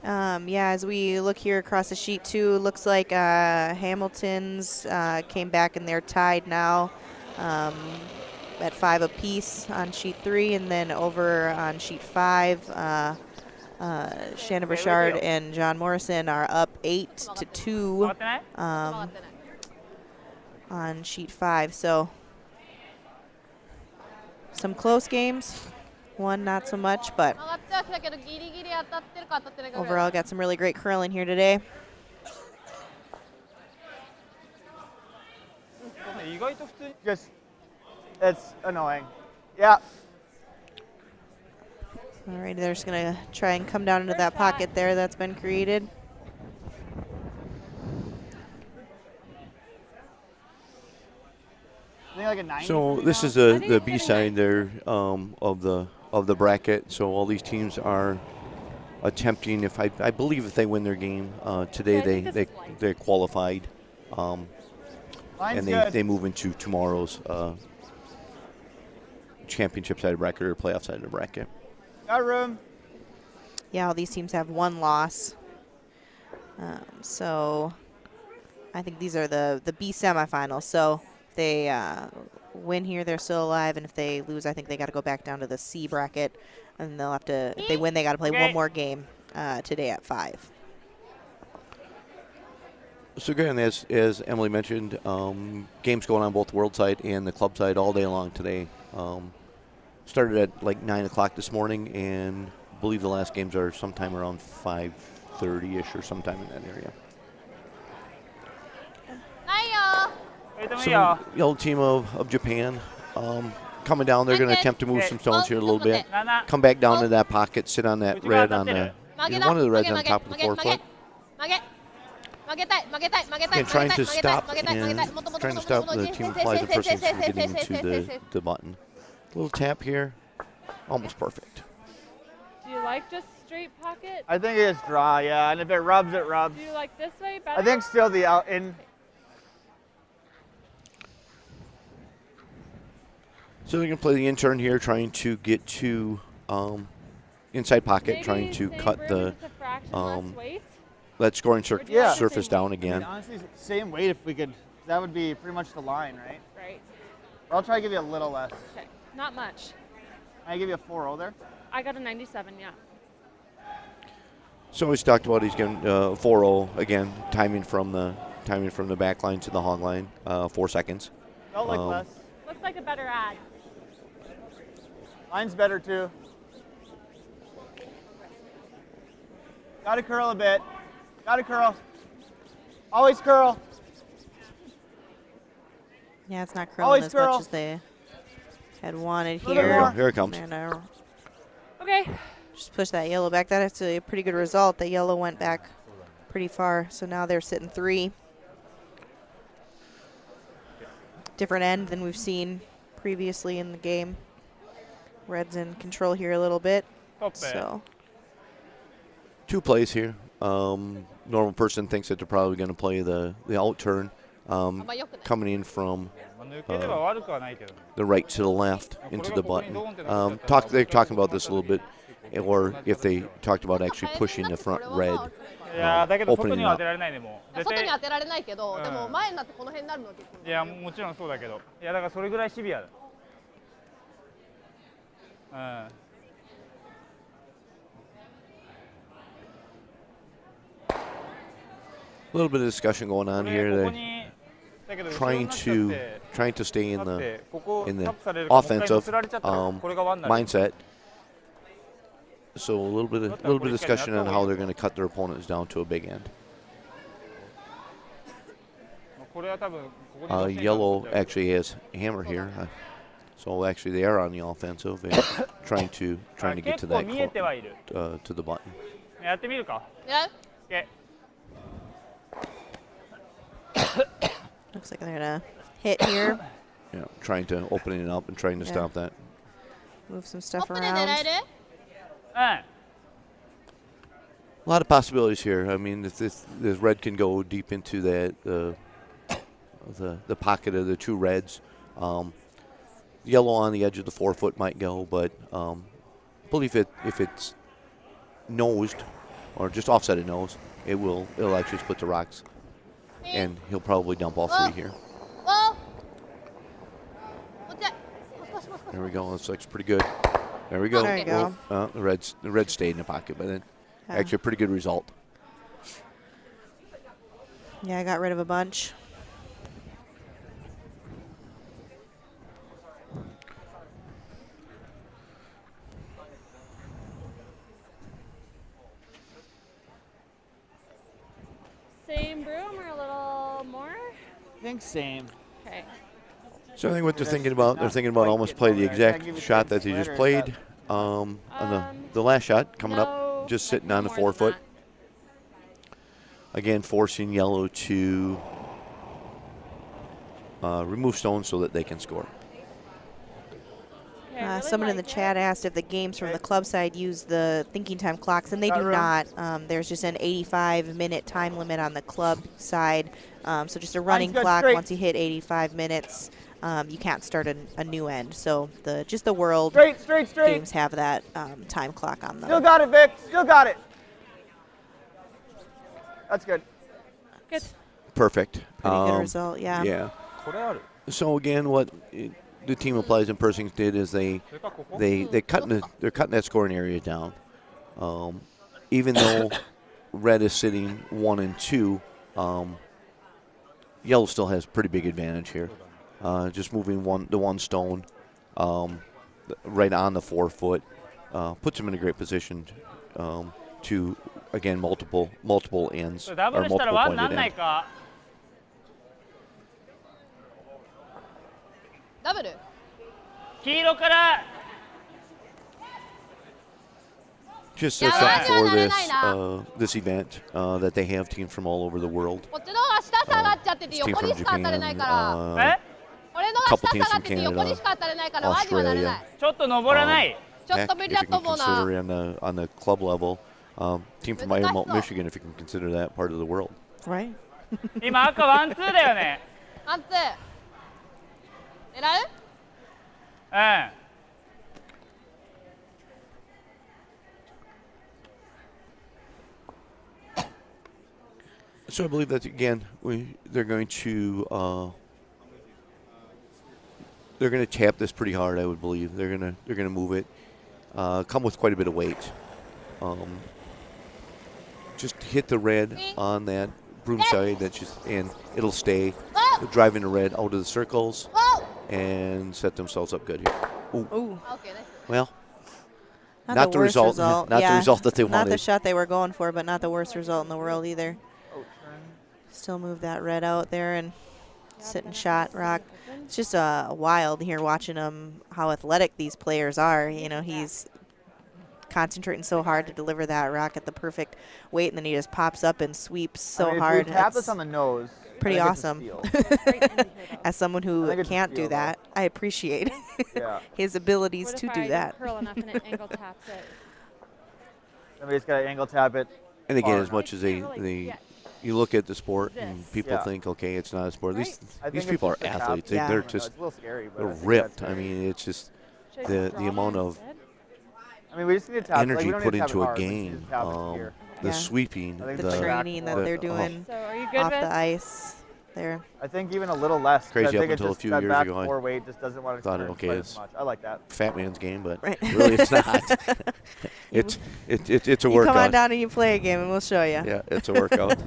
Yeah, as we look here across the sheet too, looks like Hamilton's came back and they're tied now at 5 apiece on sheet 3, and then over on sheet 5, Shannon Burchard and John Morrison are up 8-2 回ってない um, on sheet 5. So some close games, one not so much, but 上がってはきたけどギリギリ当たってるか当たってないかぐらい overall got some really great curling here today. 意外と普通に Just, it's annoying. Yeah. All right, they're just going to try and come down into that pocket there that's been created. I think like a 90. So this is I think the it's B getting side there of the bracket. So all these teams are attempting. If I believe if they win their game today, Yeah, I think this they is light. they're qualified, Line's and good. they move into tomorrow's championship side of the bracket or playoff side of the bracket. Got room. Yeah, all these teams have one loss. So I think these are the B semifinals. So if they win here, they're still alive, and if they lose, I think they got to go back down to the C bracket, and they'll have to. If they win, they got to play Okay. one more game today at 5. So again, as Emily mentioned, games going on both the world side and the club side all day long today. Started at like 9 o'clock this morning, and I believe the last games are sometime around 5:30ish or sometime in that area. ないよ Wait, So yellow team of Japan coming down. They're going to attempt to move some stones here a little bit. 7 Come back down to that pocket. Sit on that red on the 曲げ either だ one of the 曲 reds げ on 曲げ top of the 曲げ曲げ forefoot. 曲げ曲げたい曲げたい曲げたい And trying to 曲げたい stop 曲げたい曲げたい and もっともっと trying も to っともっ stop ともっ the と team せい applies せ the いせい person せい from せい getting せいせい into せいせい the button. Little tap here, almost perfect. Do you like just straight pocket? I think it's dry, yeah. And if it rubs, it rubs. Do you like this way better? I think still the out in. So they're going to play the intern here, trying to get to inside pocket, Maybe trying to same cut room, the just a fraction less weight? that scoring Or do you like the surface same down weight? I mean, again. honestly, same weight if we could. That would be pretty much the line, right? Right. I'll try to give you a little less. Okay. Not much. I give you a 4-0 there. I got a 97, yeah. So he's talked about he's getting 4-0 again, timing from the back line to the hog line, 4 seconds. Felt like less. Looks like a better ad. Mine's better too. Got to curl a bit. Got to curl. Always curl. Yeah, it's not curling Always as curl. much as they had wanted Little bit here. more. Here it comes. And Okay. just push that yellow back. That's a pretty good result. The yellow went back pretty far, so now they're sitting 3. Different end than we've seen previously in the game. Red's in control here a little bit. So 2 plays here. Normal person thinks that they're probably going to play the out turn, あんま良くない coming in from 抜ければ悪くはないけどね the right to the left into the button. They're talking about this a little bit, or if they talked about actually pushing the front red. いやーだけど opening 外には up. 当てられないねもう絶外に対当てられないけど、うんでも前になってこの辺になるのは結構いやもちろんそうだけどいやだからそれぐらいシビアだうん A little bit of discussion going on これ here. ここ They're にだけど trying 後ろになっちゃって trying to stay in だっ the てここ in the タップされるからもう一回乗 offensive せられちゃったらこれがワンになる mindset. So a little bit of discussion on how they're going to cut their opponents down to a big end. これは多分ここにどうしていいか Yellow actually has hammer here, so actually they are on the offensive and trying to あ get 結 to 構 that 見えてはいる to the button. やってみるかね OK looks like they're gonna hit here, Yeah, trying to open it up and trying to Yeah. stop that. move some ト stuff ップで狙え around. る うん A lot of possibilities here. I mean, if this red can go deep into that the pocket of the 2 reds. Yellow on the edge of the forefoot might go, but I believe if it's nosed or just offsetted nose, it'll actually split the rocks, and he'll probably dump all 3 here. おおっちゃい少しもう少し There we go. This looks pretty good. There we go. There you go. The red stayed in the pocket, but then Yeah. actually a pretty good result. Yeah, I got rid of a bunch. Same broom or a little more? I think same. Okay. So I think what they're thinking about almost play the exact shot that they just played on the last shot coming no, up, just like sitting on the more than forefoot. that. Again, forcing yellow to remove stones so that they can score. Okay, I really Someone in the like it. chat asked if the games from the club side use the thinking time clocks, and they Got do room. not. There's just an 85-minute time limit on the club side, so just a running good, clock. straight. Once you hit 85 minutes, you can't start a new end. So just the world Straight. games have that time clock on them. Still got it, Vic. Still got it. That's good. Good. Perfect. Pretty good result, yeah. Yeah. これある So again, what the team of Applies and Persings did isそれかここ they're cutting that scoring area down. Even though red is sitting 1 and 2, yellow still has pretty big advantage here. Just moving the one stone right on the 4 foot puts him in a great position to, again, multiple ends ダブ or ルしたら multiple ワンな pointed んない end. か。ダブル。黄色から。 Just sets up for this event that they have teams from all over the world. こっちの方が下下がっちゃってて Team 横 from にしか当たれない Japan, から。俺のが下下がってて横にしか当たれないからワンにはなれない。ちょっと登らない。ちょっと無理だと思うな。 Consider on the club level, team from Michigan, if you can consider that part of the world. Right. 今赤ワンツーだよね。ワンツー。狙う？うん。 So I believe that again, they're going to tap this pretty hard. I would believe they're gonna move it, come with quite a bit of weight. Just hit the red on that broom side. And it'll stay. Driving the red out of the circles and set themselves up good here. Ooh. Okay, well, not the result. result. Not the result that they not wanted. Not the shot they were going for, but not the worst result in the world either. Still move that red out there and sit and shot rock. It's just wild here watching them, how athletic these players are. You know, he's concentrating so hard to deliver that rock at the perfect weight, and then he just pops up and sweeps so hard. If we tap this on the nose, pretty awesome. As someone who can't do that, I appreciate his abilities to do that. Curl enough and it angle taps it. Somebody's got to angle tap it. And again, as much as you look at the sport and people think, okay, it's not a sport. These people are athletes. They're just they're ripped. I mean, it's just the amount of we just need to tap, energy put into a game. The sweeping, the training that they're doing off the ice. There. I think even a little less. Crazy up until a few years ago. I weight just doesn't want to thought, okay, it's much. I like that. Fat man's game, but really it's not. it's a workout. You come on down and you play a game, and we'll show you. Yeah, it's a workout.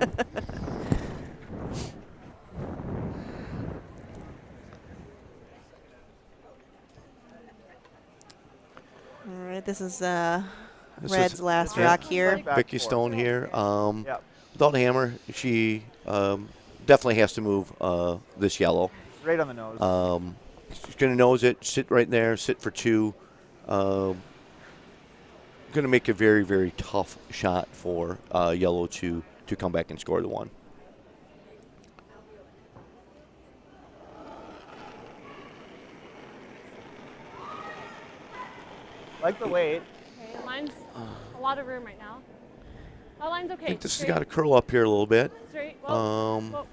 All right, this is Red's last rock here. Vicky Stone here. Without a hammer, she definitely has to move this yellow. Right on the nose. She's going to nose it, sit right there, sit for 2. Going to make a very, very tough shot for yellow to come back and score the 1. Like the weight. Okay, line's a lot of room right now. That line's okay. I think this has got to curl up here a little bit. Straight. Whoa.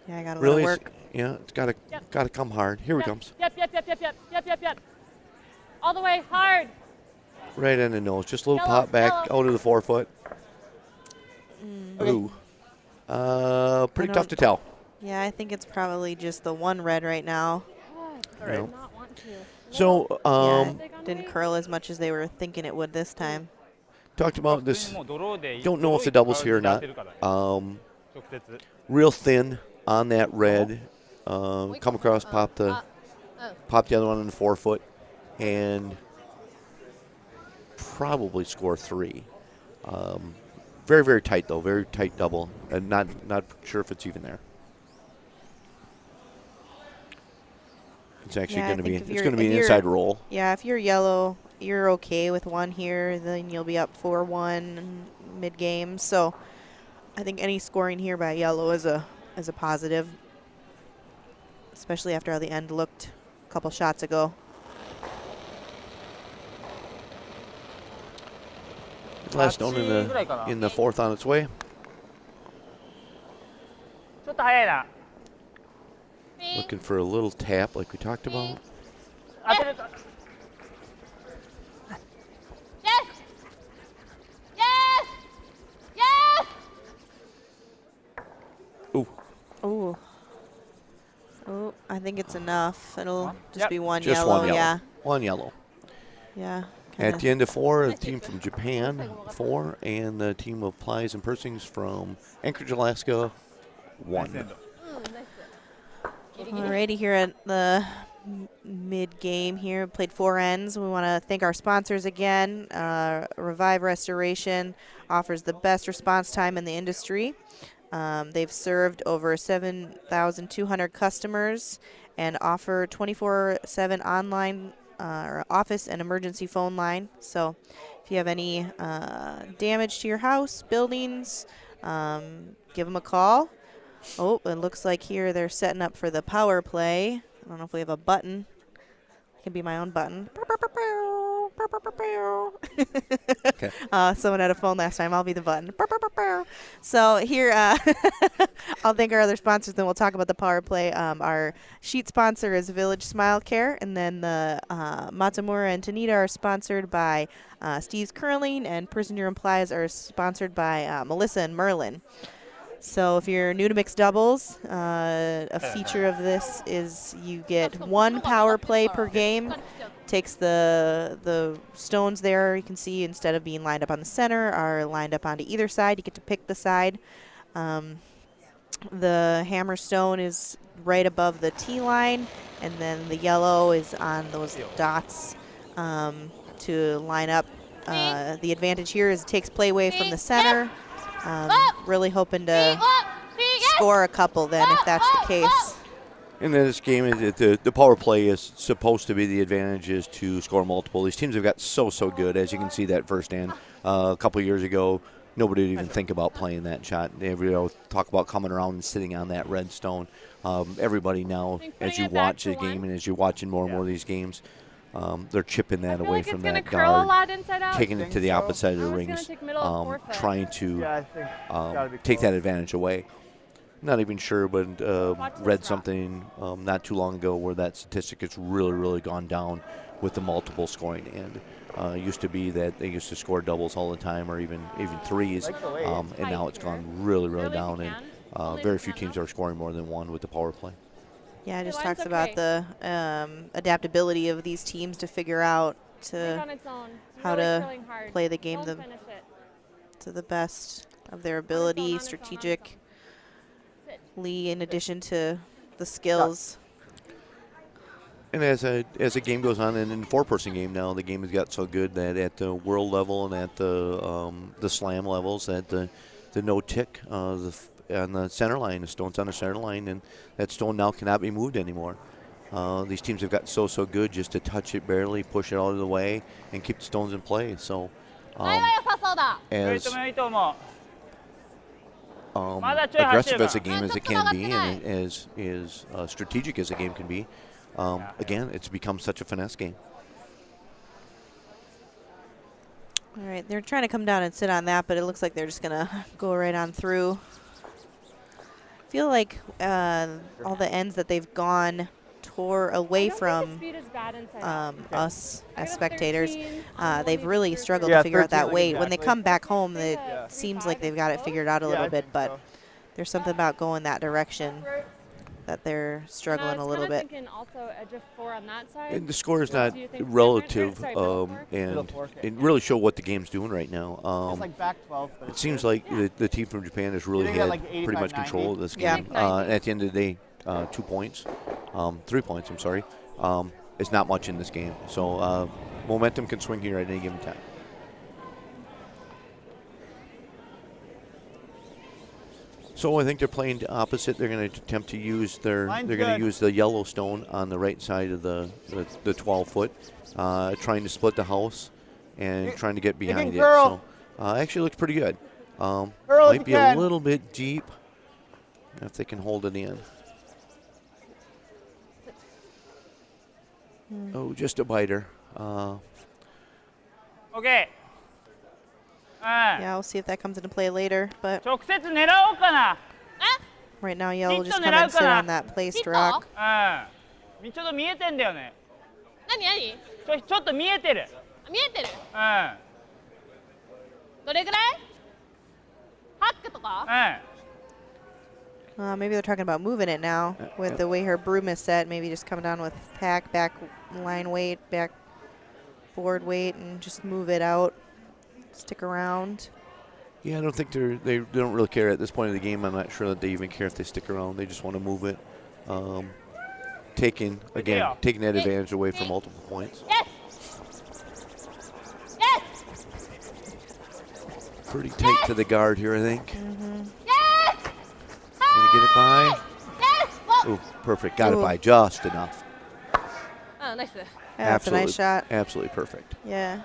Yeah, I got to really let it work. Yeah, it's got to come hard. Here he comes. Yep. All the way, hard. Right in the nose. Just a little pop back out of the 4 foot. Ooh. Pretty tough to tell. Yeah, I think it's probably just the 1 red right now. I did not want to. So, didn't curl as much as they were thinking it would this time. Talked about this. Don't know if the double's here or not. Real thin on that red. Come across, pop the other one on the 4 foot, and probably score 3. Very, very tight though. Very tight double, and not sure if it's even there. It's actually going to be. It's going to be an inside roll. Yeah, if you're yellow, you're okay with 1 here. Then you'll be up 4-1 mid game. So, I think any scoring here by yellow is a positive, especially after how the end looked a couple shots ago. Last stone in the 4th on its way. ちょっと早いな。 Looking for a little tap like we talked about. Yes! Ooh. Oh, I think it's enough. It'll just be one just yellow. 1 yellow. Yeah. 1 yellow. Yeah. At the end of 4, the team from Japan 4, and the team of Plies and Pursings from Anchorage, Alaska 1. Alrighty, here at the mid-game here, played 4 ends. We want to thank our sponsors again. Revive Restoration offers the best response time in the industry. They've served over 7,200 customers and offer 24/7 online office and emergency phone line. So if you have any damage to your house, buildings, give them a call. Oh, it looks like here they're setting up for the power play. I don't know if we have a button. It can be my own button. Okay. Someone had a phone last time. I'll be the button. So here, I'll thank our other sponsors, then we'll talk about the power play. Our sheet sponsor is Village Smile Care, and then the Matsumura and Tanita are sponsored by Steve's Curling, and Person Your Implies are sponsored by Melissa and Merlin. So if you're new to mixed doubles, a feature of this is you get 1 power play per game. Takes the stones there, you can see, instead of being lined up on the center, are lined up onto either side. You get to pick the side. The hammer stone is right above the tee line, and then the yellow is on those dots to line up. The advantage here is it takes play away from the center. Really hoping to score a couple then, if that's the case. In this game, the power play is supposed to be the advantage is to score multiple. These teams have got so good, as you can see that first hand. A couple years ago, nobody would even think about playing that shot. They talk about coming around and sitting on that red stone. Everybody now, as you watch the game and as you're watching more and more of these games, they're chipping that away from that guard, taking it to the opposite side of the rings, trying to take that advantage away. Not even sure, but read something not too long ago where that statistic has really gone down with the multiple scoring. And it used to be that they used to score doubles all the time, or even threes, and now it's gone really down, and very few teams are scoring more than 1 with the power play. Yeah, it just talks about the adaptability of these teams to figure out how to play the game to the best of their ability, strategically, in addition to the skills. And as a game goes on, and in 4-person game now, the game has got so good that at the world level and at the slam levels, that the no tick on the center line, the stone's on the center line, and that stone now cannot be moved anymore. These teams have got so good just to touch it barely, push it out of the way, and keep the stones in play. So as aggressive as a game as it can be, and as strategic as a game can be, again, it's become such a finesse game. All right, they're trying to come down and sit on that, but it looks like they're just going to go right on through. I feel like all the ends that they've gone tore away from us as spectators, they've really struggled to figure out that weight. When they come back home, it seems like they've got it figured out a little bit, but there's something about going that direction that they're struggling a little bit. And the score is not relative, and it really show what the game's doing right now. It seems like the team from Japan has really had pretty much control of this game. At the end of the day, 2 points, 3 points, I'm sorry, is not much in this game. So momentum can swing here at any given time. So I think they're playing opposite. They're going to attempt to use they're going to use the yellow stone on the right side of the 12-foot, trying to split the house and trying to get behind it. So actually looks pretty good. Might be a little bit deep if they can hold it in. Oh, just a biter. Okay. Yeah, we'll see if that comes into play later. But 直接狙おうかな。 right now, yellow will just come and sit on that placed rock. うん。ちょっと見えてんだよね。何？ちょっと見えてる。見えてる？うん。どれぐらい？ハックとか？ Maybe they're talking about moving it now with the way her broom is set. Maybe just come down with hack, back line weight, back board weight, and just move it out. Stick around. Yeah, I don't think they don't really care at this point of the game. I'm not sure that they even care if they stick around. They just want to move it, taking that advantage away for multiple points. Yes. Yes. Pretty tight to the guard here, I think. Yes. Gonna get it by. Yes. Well, Ooh, perfect. Got it Ooh. by just enough. oh, nice. Yeah, that's a nice shot. Absolutely perfect. Yeah.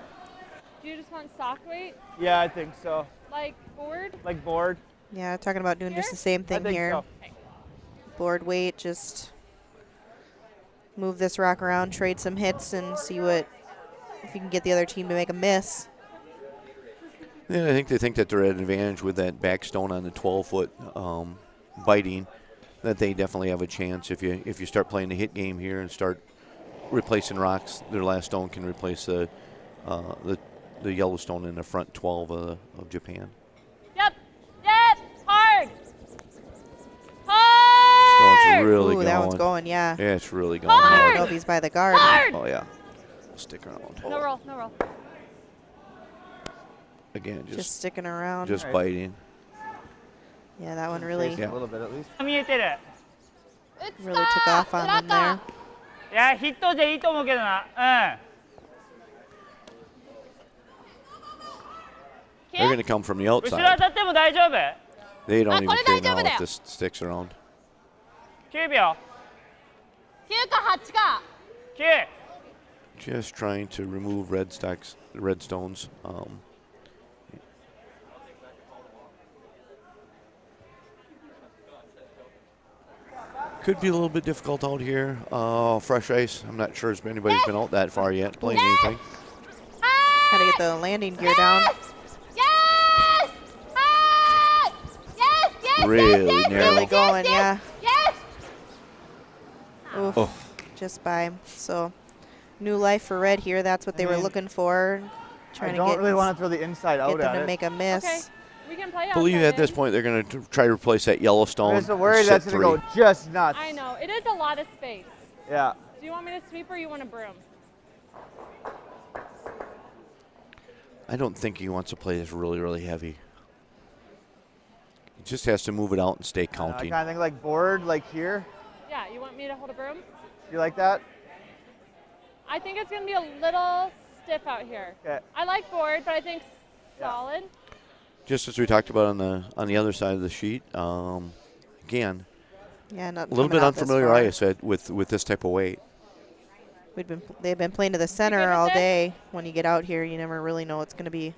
Do you just want sock weight? Yeah, I think so. Like board? Like board. Yeah, talking about doing just the same I thing think here. so. Board weight, just move this rock around, trade some hits, and see if you can get the other team to make a miss. Yeah, I think they think that they're at an advantage with that back stone on the 12-foot biting. That they definitely have a chance if you start playing the hit game here and start replacing rocks. Their last stone can replace the Yellowstone in the front 12 of Japan. Yep. Yep. Hard. Stone's really Ooh, going. that one's going, yeah. Yeah, it's really going I hard. don't know if he's by the guard. Hard. Oh yeah, stick around. No roll, no roll. Again, Just sticking around. just biting. Yeah, that one really, A little bit at least. 見えてる。 really took off on them there. いや、ヒットでいいと思うけどな。うん。 They're going to come from the 後ろ当 outside. たっても大丈夫。 They don't even これ care 大丈夫 now だよ。 if this sticks around. 9秒。 9か8か。 9。 Just trying to remove red stones. Could be a little bit difficult out here. Fresh ice. I'm not sure if anybody's been out that far yet playing anything. Had to get the landing gear down. Yes. Hard. Yes. Yes. Really yes, narrow. Really going, yeah. Yes. Oof, Oh. just by. So, new life for red here. That's what they were mean, looking for. I Trying to don't get, really want to throw the inside get out them at to it. make a miss. Okay. We can play I believe outside at this in. point they're going to try to replace that Yellowstone. I'm just worried set that's going to three. go just nuts. I know. It is a lot of space. Yeah. Do you want me to sweep or you want a broom? I don't think he wants to play this really, really heavy. He just has to move it out and stay I counting. kind of think like board, like here. Yeah, you want me to hold a broom? You like that? I think it's going to be a little stiff out here. Okay. I like board, but I think solid. Just as we talked about on the other side of the sheet, again, Yeah, not a little bit coming out this unfamiliar far. ice with this type of weight. They've been playing to the center good with all this? day. When you get out here, you never really know what it's going to be.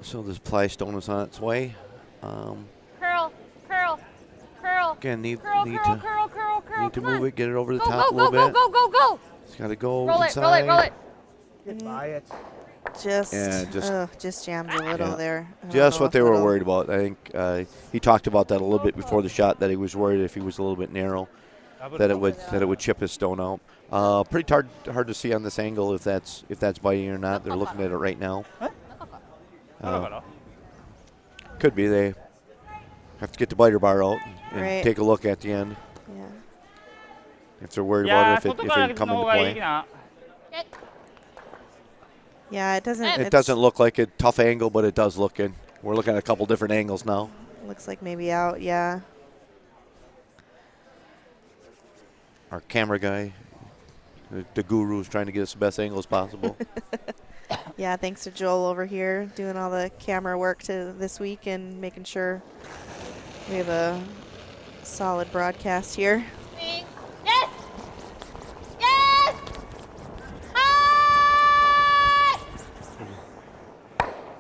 So this ply stone is on its way. Curl, curl, curl. Again, need Curl, to curl, curl, curl, curl. need to Come move on. it, get it over the Go, top go, a little go, go, bit. go, go, go. It's got to go Roll it, inside. roll it, roll it. Get by it. Just jammed a little Yeah. there. I don't Just know what if they were it'll- worried about. I think he talked about that a little bit before the shot, that he was worried if he was a little bit narrow, that it would chip his stone out. Pretty hard to see on this angle if that's biting or not. They're looking at it right now. Could be they have to get the biter bar out and Right. take a look at the end Yeah. if they're worried いや about ー、 it, if 外 it から can come の into 方がいい play. な。 Yeah, it doesn't. It doesn't look like a tough angle, but it does look good. We're looking at a couple different angles now. Looks like maybe out. Yeah. Our camera guy, the guru, is trying to get us the best angles possible. Yeah. Thanks to Joel over here doing all the camera work this week and making sure we have a solid broadcast here. Swing. Yes. Yes.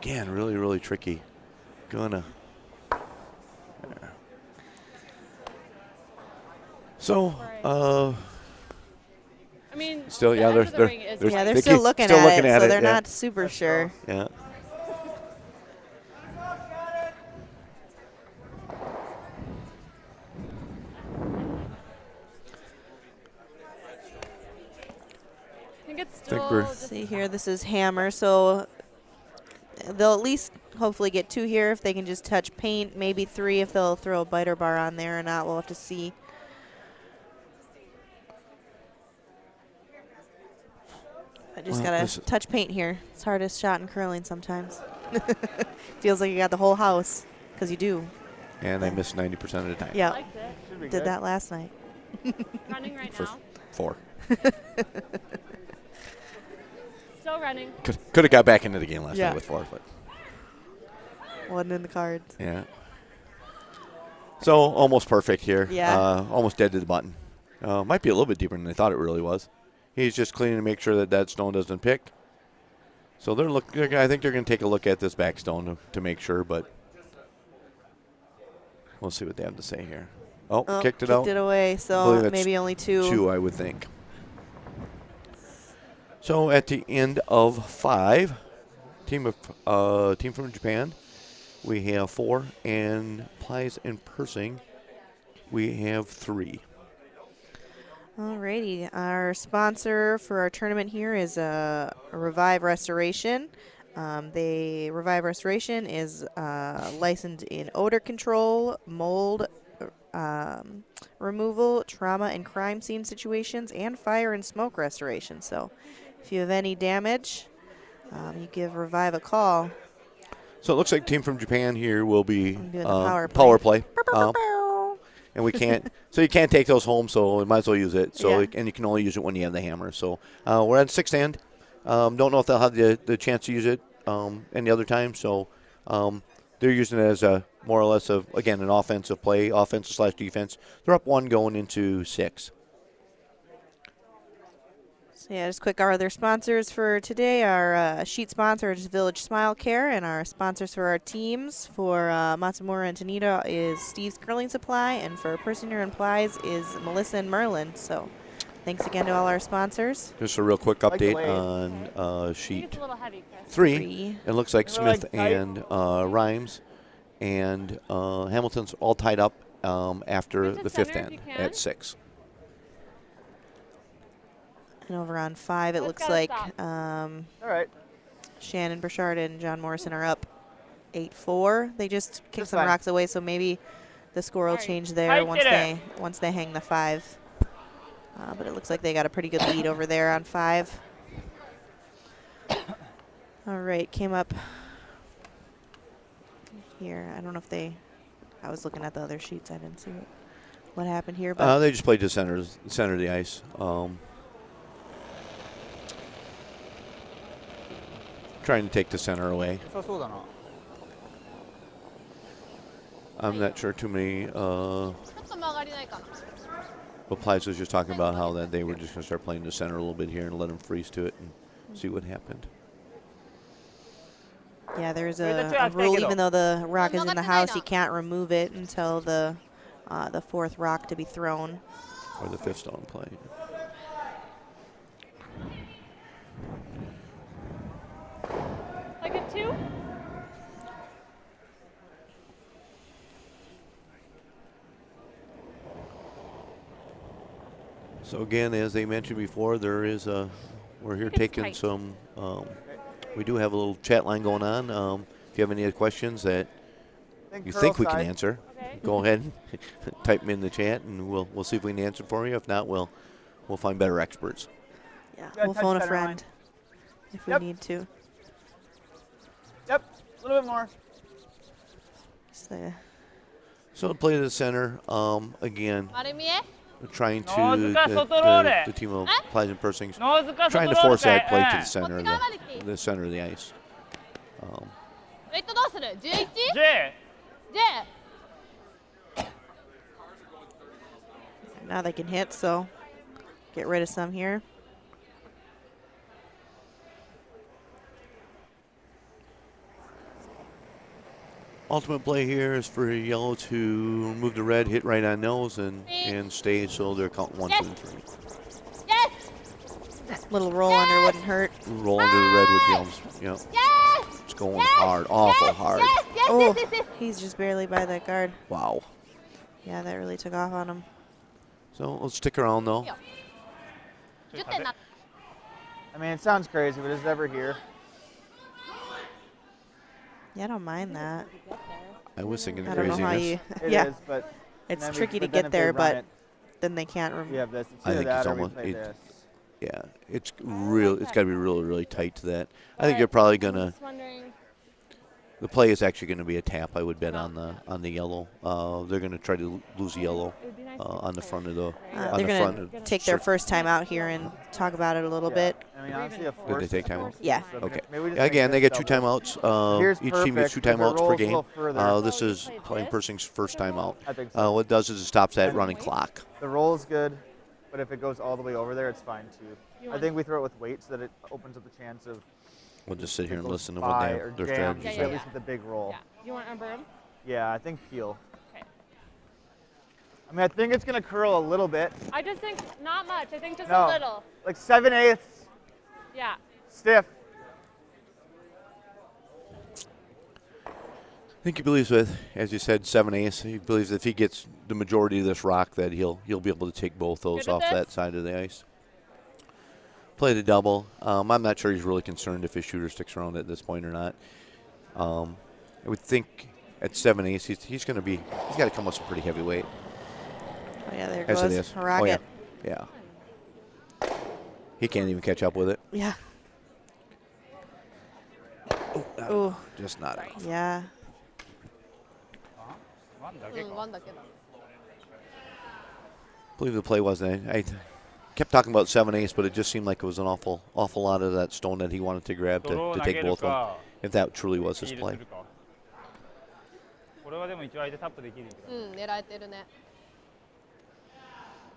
Again, really, really tricky. Gonna. So, I mean, still, the yeah, edge of the they're ring is Yeah, they're They still keep looking still at looking it, at so it, they're yeah. not super sure. yeah. I think it's Think still we're- just See here, this is hammer, so they'll at least hopefully get 2 here if they can just touch paint. Maybe 3 if they'll throw a biter bar on there or not. We'll have to see. I just got to touch paint here. It's hardest shot in curling sometimes. Feels like you got the whole house, because you do. And I missed 90% of the time. Yeah. Liked it. Did that last night. Running right For now. 4. Still running. Could have got back into the game last Yeah. night with 4, but Wasn't in the cards. yeah. So almost perfect here. Yeah. Almost dead to the button. Might be a little bit deeper than I thought it really was. He's just cleaning to make sure that that stone doesn't pick. So I think they're going to take a look at this back stone to make sure, but we'll see what they have to say here. Oh, kicked it out. Kicked it away, I so believe that's maybe only 2. 2, I would think. So at the end of 5, team from Japan, we have 4, and Plies and Pursing, we have 3. Alrighty, our sponsor for our tournament here is Revive Restoration. Revive Restoration is licensed in odor control, mold removal, trauma and crime scene situations, and fire and smoke restoration. So if you have any damage, you give Revive a call. So it looks like team from Japan here will be I'm doing the power play. And we can't, so you can't take those home, so we might as well use it. So Yeah. and you can only use it when you have the hammer. So we're at 6th hand. Don't know if they'll have the chance to use it any other time. So they're using it as a more or less of, again, an offensive play, offensive/defense. They're up 1 going into 6. So yeah, just quick, our other sponsors for today. Our sheet sponsor is Village Smile Care, and our sponsors for our teams for Matsumura and Tanita is Steve's Curling Supply, and for Persinger and Plies is Melissa and Merlin. So thanks again to all our sponsors. Just a real quick update Blade. on I think sheet it's a little heavy, Chris. 3. It looks like Remember, Smith like, and Rhymes and Hamilton's all tied up after Get to the 5th center if hand you can. at 6. And over on 5, it Who's looks gotta like stop? All right. Shannon Burchard and John Morrison are up 8-4. They just kicked That's some fine. rocks away, so maybe the score will Sorry. change there Tight once they hang the 5. But it looks like they got a pretty good lead over there on 5. All right, came up here. I don't know if they. I was looking at the other sheets. I didn't see what happened here, but They just played to center of the ice. Trying to take the center away. そうだな。 I'm not sure too many. ちょっと曲がりないかな。 But Plies was just talking about how that they were just going to start playing the center a little bit here and let them freeze to it and see what happened. yeah, there's Wait, a that's it, rule. take it Even off. though the rock is in the house, you Not can't remove it until the 4th rock to be thrown. Or the 5th stone play. Like a 2? So again, as they mentioned before, there is a. We're here It's taking tight. some. We do have a little chat line going on. If you have any other questions that you think we can answer, Okay. go ahead and type them in the chat, and we'll see if we can answer for you. If not, we'll find better experts. Yeah, Yeah, we'll touch phone a center line. friend if we Yep. need to. Yep. A little bit more. Just the- So to play to the center, again, 丸見え trying to Nozuka Sotorore. the team of Plies and Persings Nozuka trying to Sotorore force that play to eh, the center ofこっち側まで来ていいthe center of the ice. レッドどうする 11? J. J? Now they can hit, so get rid of some here. Ultimate play here is for yellow to remove the red, hit right on nose, and stay so they're counting 1, 2, and 3. Yes! Little roll under wouldn't hurt. Roll under the red would be almost, Yes! it's going hard, awful hard. Yes, yes, Oh, yes, yes, yes. he's just barely by that guard. Wow. Yeah, that really took off on him. So let's stick around though. 10点になった I mean, it sounds crazy, but it's never here. Yeah, I don't mind that. I was thinking I don't know how craziness. you. It Yeah, is, but it's then tricky to but then get if they there, run but it, then they can't. we have this. It's I either think that it's or we almost play it, this. yeah. It's real. It's got to be really, really tight to that. I think But you're probably I'm gonna. just wondering. The play is actually going to be a tap. I would bet on the yellow. They're going to try to lose yellow It would be nice to on the play front of it, the right? on They're the front. gonna Of take their cir- first time out here and talk about it a little bit. I mean, honestly, a Did force. they take time out? Yeah. So Okay. maybe we just Yeah, make again, they this get 2 double. timeouts. Here's Each team gets 2 perfect, but if it timeouts per rolls a game. little further- This Oh, you is play playing this? Persing's first With the roll? timeout. I think so. What it does is it stops that And running weight? clock. The roll's good, but if it goes all the way over there, it's fine too. You I want- think we throw it with weight so that it opens up the chance of We'll just sit here and goes listen to what by they or have, their jam, strategies Yeah, at yeah, are. least with the big roll. Yeah. You want a broom? Yeah, I think heel. Okay. I mean, I think it's gonna curl a little bit, I just think not much. I think just No. a little. like 7/8 Yeah. stiff. I think he believes with, as you said, 7/8. He believes if he gets the majority of this rock, that he'll be able to take both those Good off with that this? side of the ice. Play the double. I'm not sure he's really concerned if his shooter sticks around at this point or not. I would think at 7/8, he's going to be. He's got to come with some pretty heavy weight. Oh yeah, there As it goes is. a rocket. Oh yeah. Yeah. He can't even catch up with it. Yeah. Oh, Ooh. just not enough. Yeah. ワンだけか。ワンだけだ。 I believe the play wasn't. I kept talking about 7/8, but it just seemed like it was an awful lot of that stone that he wanted to grab ドロー to を投 take げ both る of them. か、 If that truly was ス his ティール play. するか。これはでも一応相手タップできるけど。狙えてるね。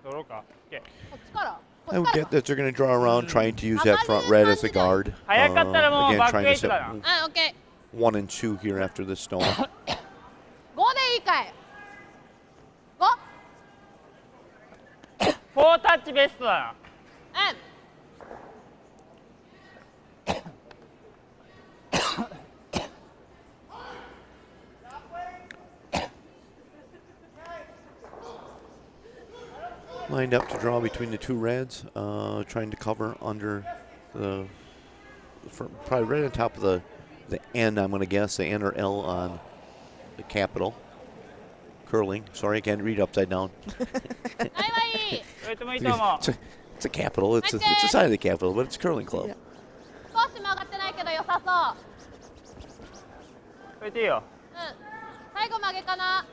ドローか。OK。こっちから。こ I っ would ち get か that they're going to draw around trying to use that front red as a guard. 早かったらもう Again, バック trying エ to イトだな。ら。オッケ set 1 and 2 here after this stone. ー。5でいいかい。5。 4タッチベストだな。うん。Lined up to draw between the 2 reds, trying to cover under the, probably right on top of the N, I'm going to guess, the N or L on the capital. Curling. Sorry, I can't read upside down. はいはい。それともいいと思う。 It's a capital. It's a sign of the capital, but it's a curling club. Yeah. 少し曲がってないけど良さそう。それでいいよ。最後曲げかな。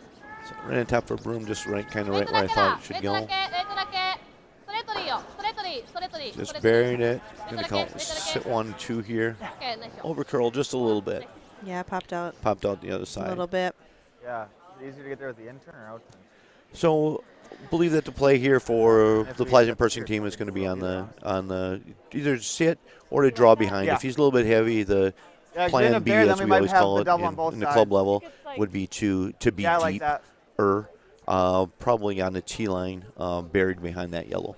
So right on top of a broom, just right, kind of レ right ット where I だけ thought だ it。レ should ットだ go. け。レットだけ。ストレートでいいよ。ストレートでいい。ストレートでいい。 Just buried it. Gonna call it sit 1, 2 here. オッケー、ナイスよ。 Over curl just a little bit. Yeah, popped out Popped out the other a side. little bit. Yeah, is it easier to get there with the in turn or out turn? So, believe that the play here for If the we Pleasant get Persing here, team is going to be on either the either sit or to draw behind. Yeah. If he's a little bit heavy, the Yeah, 'cause plan then B, there, then as we we might always have call the it double on both in the club sides. level, It's like- would be to be Yeah, I like deeper, that. probably on the T line, buried behind that yellow.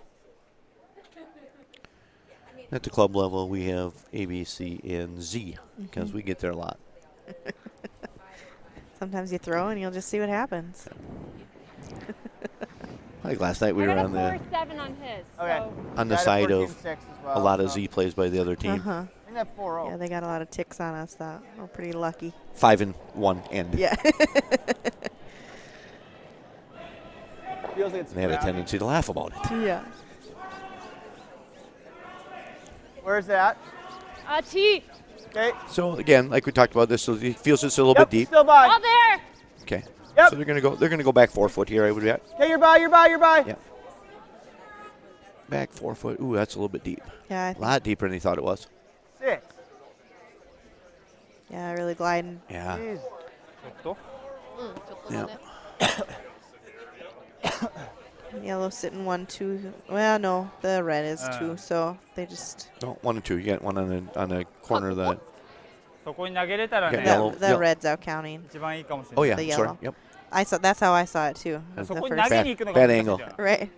At the club level, we have A, B, C, and Z because we get there a lot. Sometimes you throw and you'll just see what happens. Like last night, we I were got a on the 4-7 on his. Okay. So on the Got a side 14-6 of as well, a lot of so- Z plays by the other Uh team. huh. I think that 4-0. Yeah, they got a lot of ticks on us. That we're pretty lucky. 5 and 1 end. Yeah. Feels like it's And they had a grounded. tendency to laugh about it. Yeah. Where's that? T. Okay. So again, like we talked about this, so he feels it's a little Yep, bit deep. still by. Oh, there. Okay. Yep. So they're gonna go back 4 foot here, I would bet. Okay, you're by, you're by, you're by. Yeah. Back 4 foot. Ooh, that's a little bit deep. Yeah. I A think, lot deeper than he thought it was. 6. yeah, really gliding. Yeah. Jeez. ちょっと。うん、ちょっとだね。 Yellow sitting 1, 2. Well, no, the red is 2. So they just No, 1 and 2. You got one on the corner of the. そこに投げれたら Yeah, ね、 yellow. the yellow. red's out counting. 一番いいかもしれ Oh ない。 yeah. The Sorry. yellow. Yep. I saw that's how I saw it too. That's So The go first- nag- に行くのが Bad 難しい angle. じゃん。 right.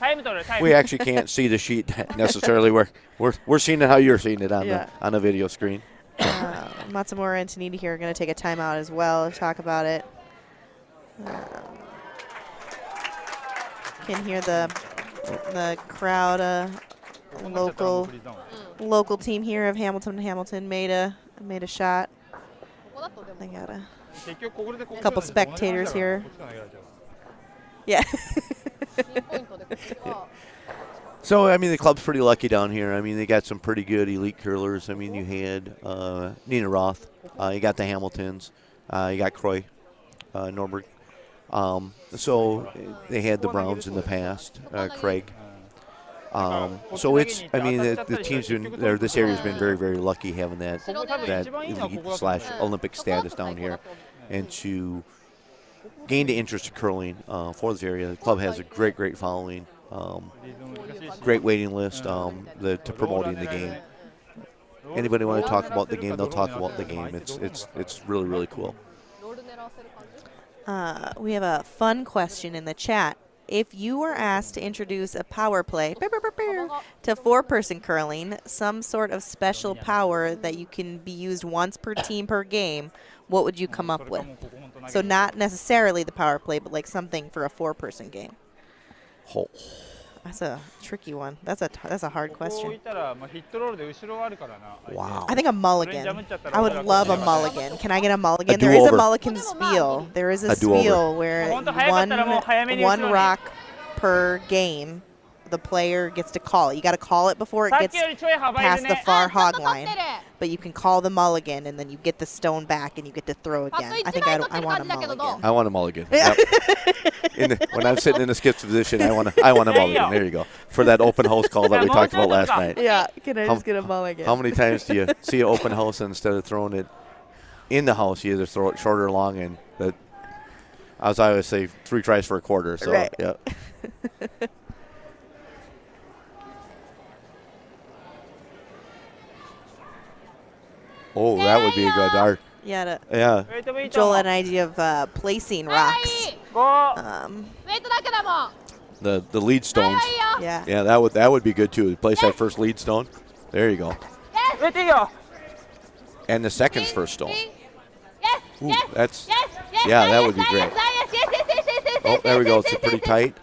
タイム取る、タイム。 We actually can't see the sheet necessarily. We're seeing it how you're seeing it on Yeah. the video screen. Matsumura and Tanita here are going to take a timeout as well to talk about it. Can hear the crowd. ここになっちゃったらもう Local フリーゾーン local team here of Hamilton made a shot. ここだとでも They got a 結局これでこっち couple なんで同じ感じ spectators だから here. こっちが投げられちゃう Yeah. ピンポイントでこっちが So, I mean, the club's pretty lucky down here. I mean, they got some pretty good elite curlers. I mean, you had Nina Roth. You got the Hamiltons. You got Croy, Norberg. So they had the Browns in the past, Craig. So it's, I mean, the teams in there, this area's been very, very lucky having that elite/Olympic status down here, and to gain the interest of curling for this area. The club has a great following, great waiting list to promoting the game. Anybody want to talk about the game, they'll talk about the game. It's really cool. ロール狙わせる感じ We have a fun question in the chat. If you were asked to introduce a power play to 4-person curling, some sort of special power that you can be used once per team per game, what would you come up with? So not necessarily the power play, but like something for a 4-person game. Oh. That's a tricky one. That's a hard ここ置 question. いたらまあヒットロールで後ろがあるからな Wow. I think a mulligan. I would love a mulligan. Can I get a mulligan? A There is a do-over. mulligan spiel. There is a A do-over. spiel where 本当早かったらもう早めに後ろに one rock per game, the player gets to call it. You got to call it before it さっ gets きよりちょい幅いる past the ね far ちょっ hog と取って line. る But you can call the mulligan, and then you get the stone back, and you get to throw again. I think I want a mulligan. I want a mulligan. Yep. When I'm sitting in the skip's position, I want a mulligan. There you go. For that open house call that we talked about last night. Yeah, can I How- just get a mulligan? How many times do you see an open house and instead of throwing it in the house, you either throw it short or long? And that, as I always say, 3 tries for a quarter. So Right. yeah. Oh, that would be a good dart. Yeah, Yeah. ウェイトもいいと Joel 思う had an idea of placing はい rocks. 5 ウェイトだけだもん The lead はい stones. はいよ Yeah. Yeah, that would be good too. Place that first lead stone. There you go. ウェイトいいよ And the second first stone. Yes, Ooh, yes, that's yes, yes, yeah, yes, that would be yes, great. yes, yes, yes, yes, yes, yes, Oh, yes, there we yes, go. yes, It's yes, pretty yes, tight.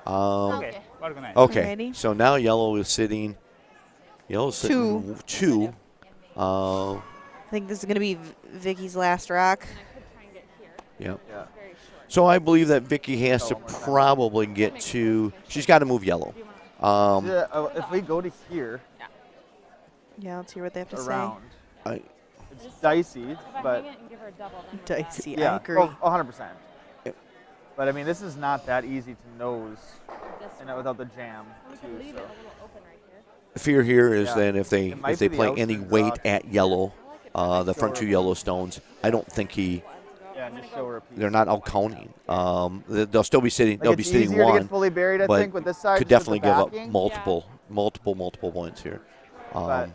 Okay. 悪くない Okay, Alrighty. so now yellow is sitting. Yellow's sitting 2. I think this is going to be Vicky's last rock. Yeah. Yeah. So I believe that Vicky has to probably get to. She's got to move yellow. If we go to here Yeah, let's hear what they have to around, I, it's dicey, If I but hang it and give her a double, then say. we're Dicey, yeah, I agree. oh, 100%. Yep. But I mean, this is not that easy to nose This and without the jam We too. could leave So. it a little open right here. the fear here is Yeah. that if they It might play be the any outside weight rock. at yellow, the front 2 yellow stones, I don't think Yeah, and just show her a piece. they're not out counting. They'll still be sitting. Like They'll be it's sitting easier to one, get fully buried, I but think, with this side. could just with definitely the give up backing, multiple points here. But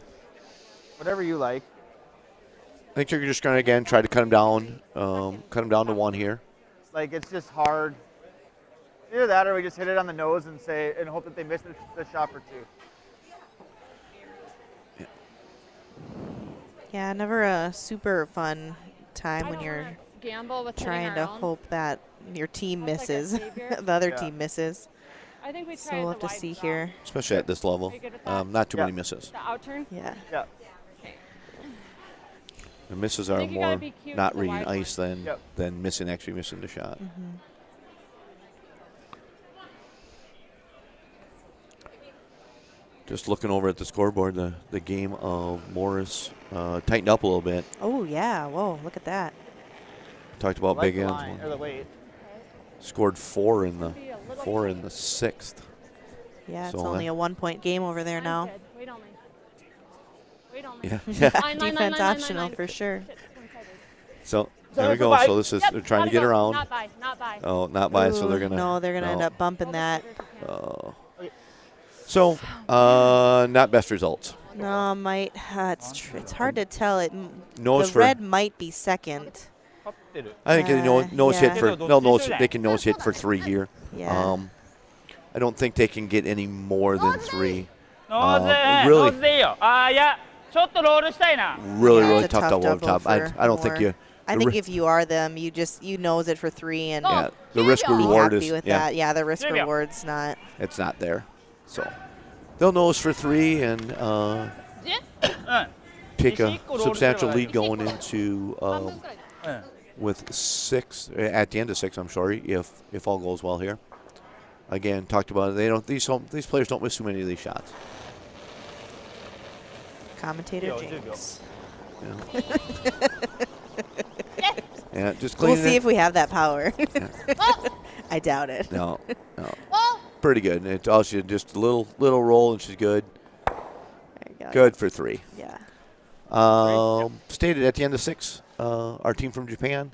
whatever you like. I think you're just going to again try to cut him down to 1 here. Like it's just hard. Either that, or we just hit it on the nose and say and hope that they miss the shot for 2. Yeah, never a super fun time I when don't you're wanna gamble with hitting trying our to own. hope that your team Almost like a misses, savior. the other Yeah. team misses. I think we try So we'll the have to wide see draw. here. Especially at this level. Are you good with that? Not too Yeah. many misses. The out turn? Yeah. Yeah. The misses I are think you gotta more be cute not with the reading wide ice than Yep. actually missing the shot. Just looking over at the scoreboard, the game of Morris tightened up a little bit. Oh, yeah. Whoa, look at that. Talked about Like big the ends. line, or the weight. Scored 4 in the Be a little 4 in the 6th. Yeah, it's So, only a 1-point game over there now. Good. Wait only. Wait only. Yeah. Line, line, Defense line, line, optional line. for sure. Shit, going sideways. So there we go. So this is they're trying to get around. Not by, not by. Oh, not by. So they're Ooh, gonna. No, they're going to end up bumping that. So not best results. No, might. It's hard to tell. Nose The for. red might be second. 勝ってる I think they nose hit yeah. for. They'll nose. They can nose hit for 3 here. Yeah. I don't think they can get any more than 3. ノーズ、 really- ノーズでいいよいやちょっとロールしたいな Really, Yeah, really it's a tough tough double over double top. I for don't think more. you. I the think ri- if you are them, you nose it for 3 and Yeah, the risk Be be reward happy is with yeah, that. Yeah, the risk Yeah. reward's not. it's not there. So they'll nose for 3 and うん take a 西一個ロールすれば substantial 大丈夫 lead going into 半分くらい with 6 at the end of 6. I'm sorry, if all goes well here. Again, talked about it. They don't. These players don't miss too many of these shots. Commentator James. Yeah. Yeah, just clean We'll see if we have that power. Yeah. I doubt it. No. Pretty good. It's also just a little roll, and she's good. There you go. Good for 3. Yeah. Stated at the end of 6, our team from Japan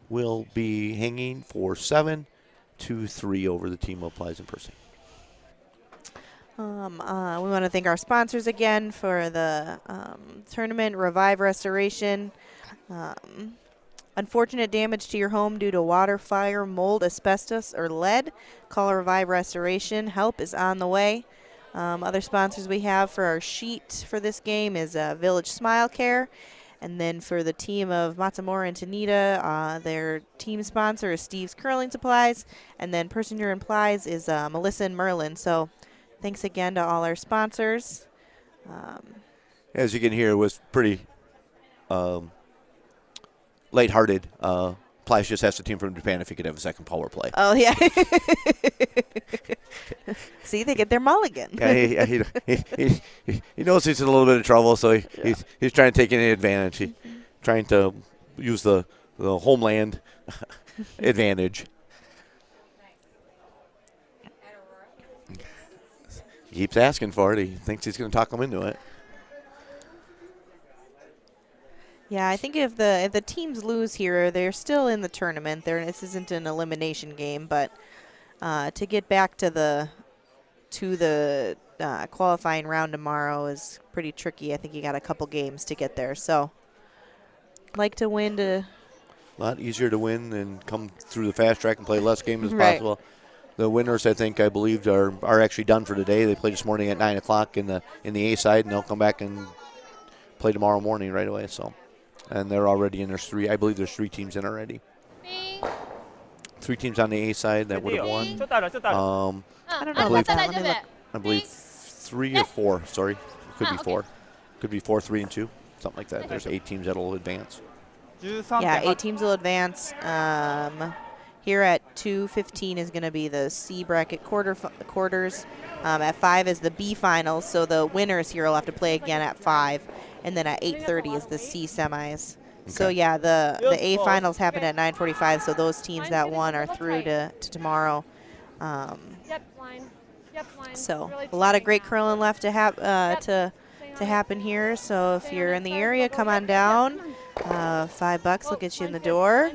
will be hanging for 7-3 over the team of Pleasant Percy. We want to thank our sponsors again for the tournament, Revive Restoration. Unfortunate damage to your home due to water, fire, mold, asbestos, or lead. Call Revive Restoration. Help is on the way. Other sponsors we have for our sheet for this game is Village Smile Care. And then for the team of Matsumura and Tanita, their team sponsor is Steve's Curling Supplies. And then Person You're Implies is Melissa and Merlin. So thanks again to all our sponsors. As you can hear, it was pretty lighthearted. Plies just asked the team from Japan if he could have a second power play. Oh, yeah. See, they get their mulligan. Yeah, he knows he's in a little bit of trouble, so he's trying to take any advantage. He's trying to use the homeland advantage. He keeps asking for it. He thinks he's going to talk him into it. Yeah, I think if the teams lose here, they're still in the tournament. This isn't an elimination game, but to get back to the qualifying round tomorrow is pretty tricky. I think you got a couple games to get there. So, like to win to. A lot easier to win and come through the fast track and play less games as Right. possible. The winners, I believe, are actually done for today. They played this morning at 9 o'clock in the A side, and they'll come back and play tomorrow morning right away. So. And they're already in. I believe there's 3 teams in already. 3 teams on the A side that would have won. I don't know I believe- about that. Let me look. I believe 3 or 4. Sorry, it could be 4. Could be 4, 3, and 2, something like that. There's 8 teams that'll advance. Yeah, 8 teams will advance. Here at 2:15 is going to be the C bracket quarters. At 5 is the B finals. So the winners here will have to play again at 5. And then at 8:30 is the C semis. Okay. So, yeah, the A finals happen at 9:45, so those teams that won are through to tomorrow. So a lot of great curling left to happen here. So if you're in the area, come on down. $5 will get you in the door.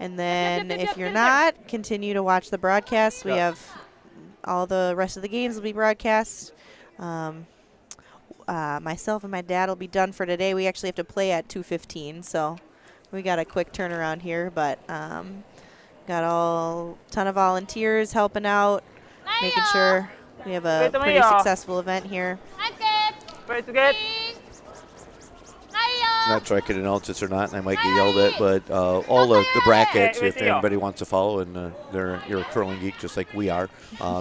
And then if you're not, continue to watch the broadcast. We have all the rest of the games will be broadcast. Myself and my dad will be done for today. We actually have to play at 2:15, so we got a quick turnaround here. But got a ton of volunteers helping out, making sure we have a pretty successful event here. Not sure I could announce this or not, and I might get yelled at, but all the brackets, if anybody wants to follow, and you're a curling geek just like we are,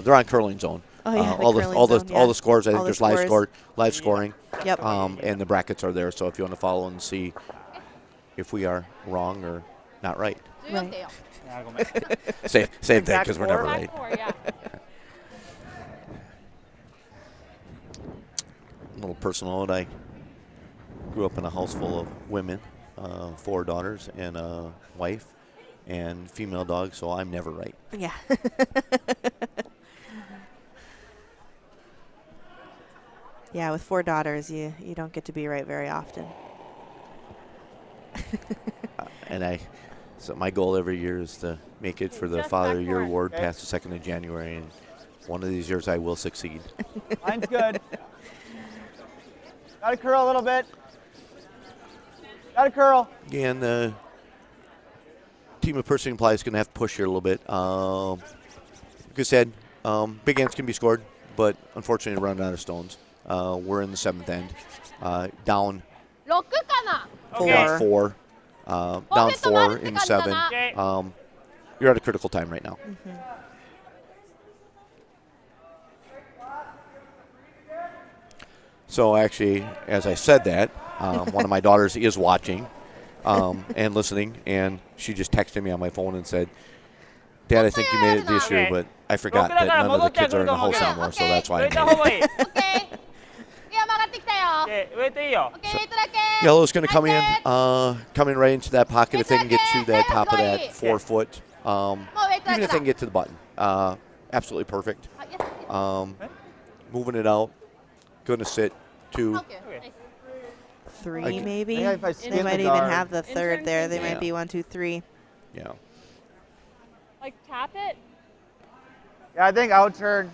they're on Curling Zone. Oh, yeah, all the scores. I think there's live scoring. Yep. And the brackets are there. So if you want to follow and see if we are wrong or not right, same thing because we're never right. A little personal note: I grew up in a house full of women, 4 daughters and a wife, and female dogs. So I'm never right. Yeah. Yeah, with 4 daughters, you don't get to be right very often. So my goal every year is to make it for the Father of the Year award past the 2nd of January, and one of these years I will succeed. Mine's good. Got to curl a little bit. Got to curl. Again, the team of Person Supply is going to have to push here a little bit. Like I said, big ants can be scored, but unfortunately run out of stones. We're in the 7th end. Down 4. Down 4 in 7. You're at a critical time right now. Mm-hmm. So actually, as I said that, one of my daughters is watching. and listening, and she just texted me on my phone and said, Dad, I think you made it this year, but I forgot that none of the kids are in the house anymore, so that's why I 上 made た it. 方がいい。 OK 次は曲がってきたよ で上手いいよ。 OK レイトだけ Yellow's going to come in, coming right into that pocket if they can get to that top of that 4 foot. もうウェイトだ Even け if だ they can get to the button. Absolutely perfect. あ yes Moving it out. Going to sit 2. OK nice 3 Like- maybe. Yeah, if I They skin might the even guard. have the third Intern there. They thinking. might be 1, 2, 3. Yeah. Like tap it. Yeah, I think outturn.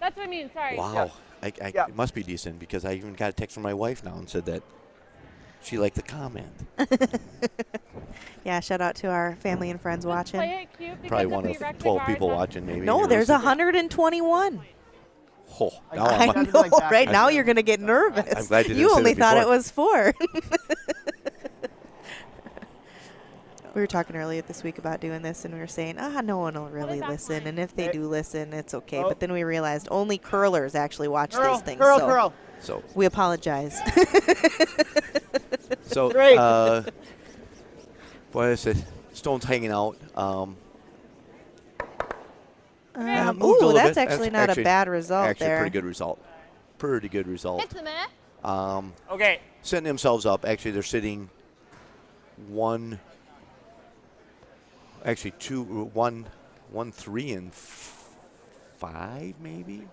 That's what I mean. Sorry. Wow. Yeah. It must be decent because I even got a text from my wife now and said that she liked the comment. Yeah, shout out to our family and friends Just watching. play it cute because Probably if one we of wreck the 12 guard, people that's- watching maybe. No, there's 121. Oh, now I I I'm, Sounded know, like back right? then. Now you're going to get nervous. I'm glad you didn't You say only that thought it before. was 4. We were talking earlier this week about doing this, and we were saying, no one will really that listen. line? And if they Hey. do listen, it's okay. Oh. But then we realized only curlers actually watch Curl, these things. curl, so curl. so, we apologize. so Great. what is it? Stone's hanging out. Moved a Ooh, little that's bit. actually not a bad result Actually, there. pretty good result. Pretty good result. 説明 OK。 Setting themselves up. Actually, they're sitting 1, 2, 1, 3, and 5 maybe.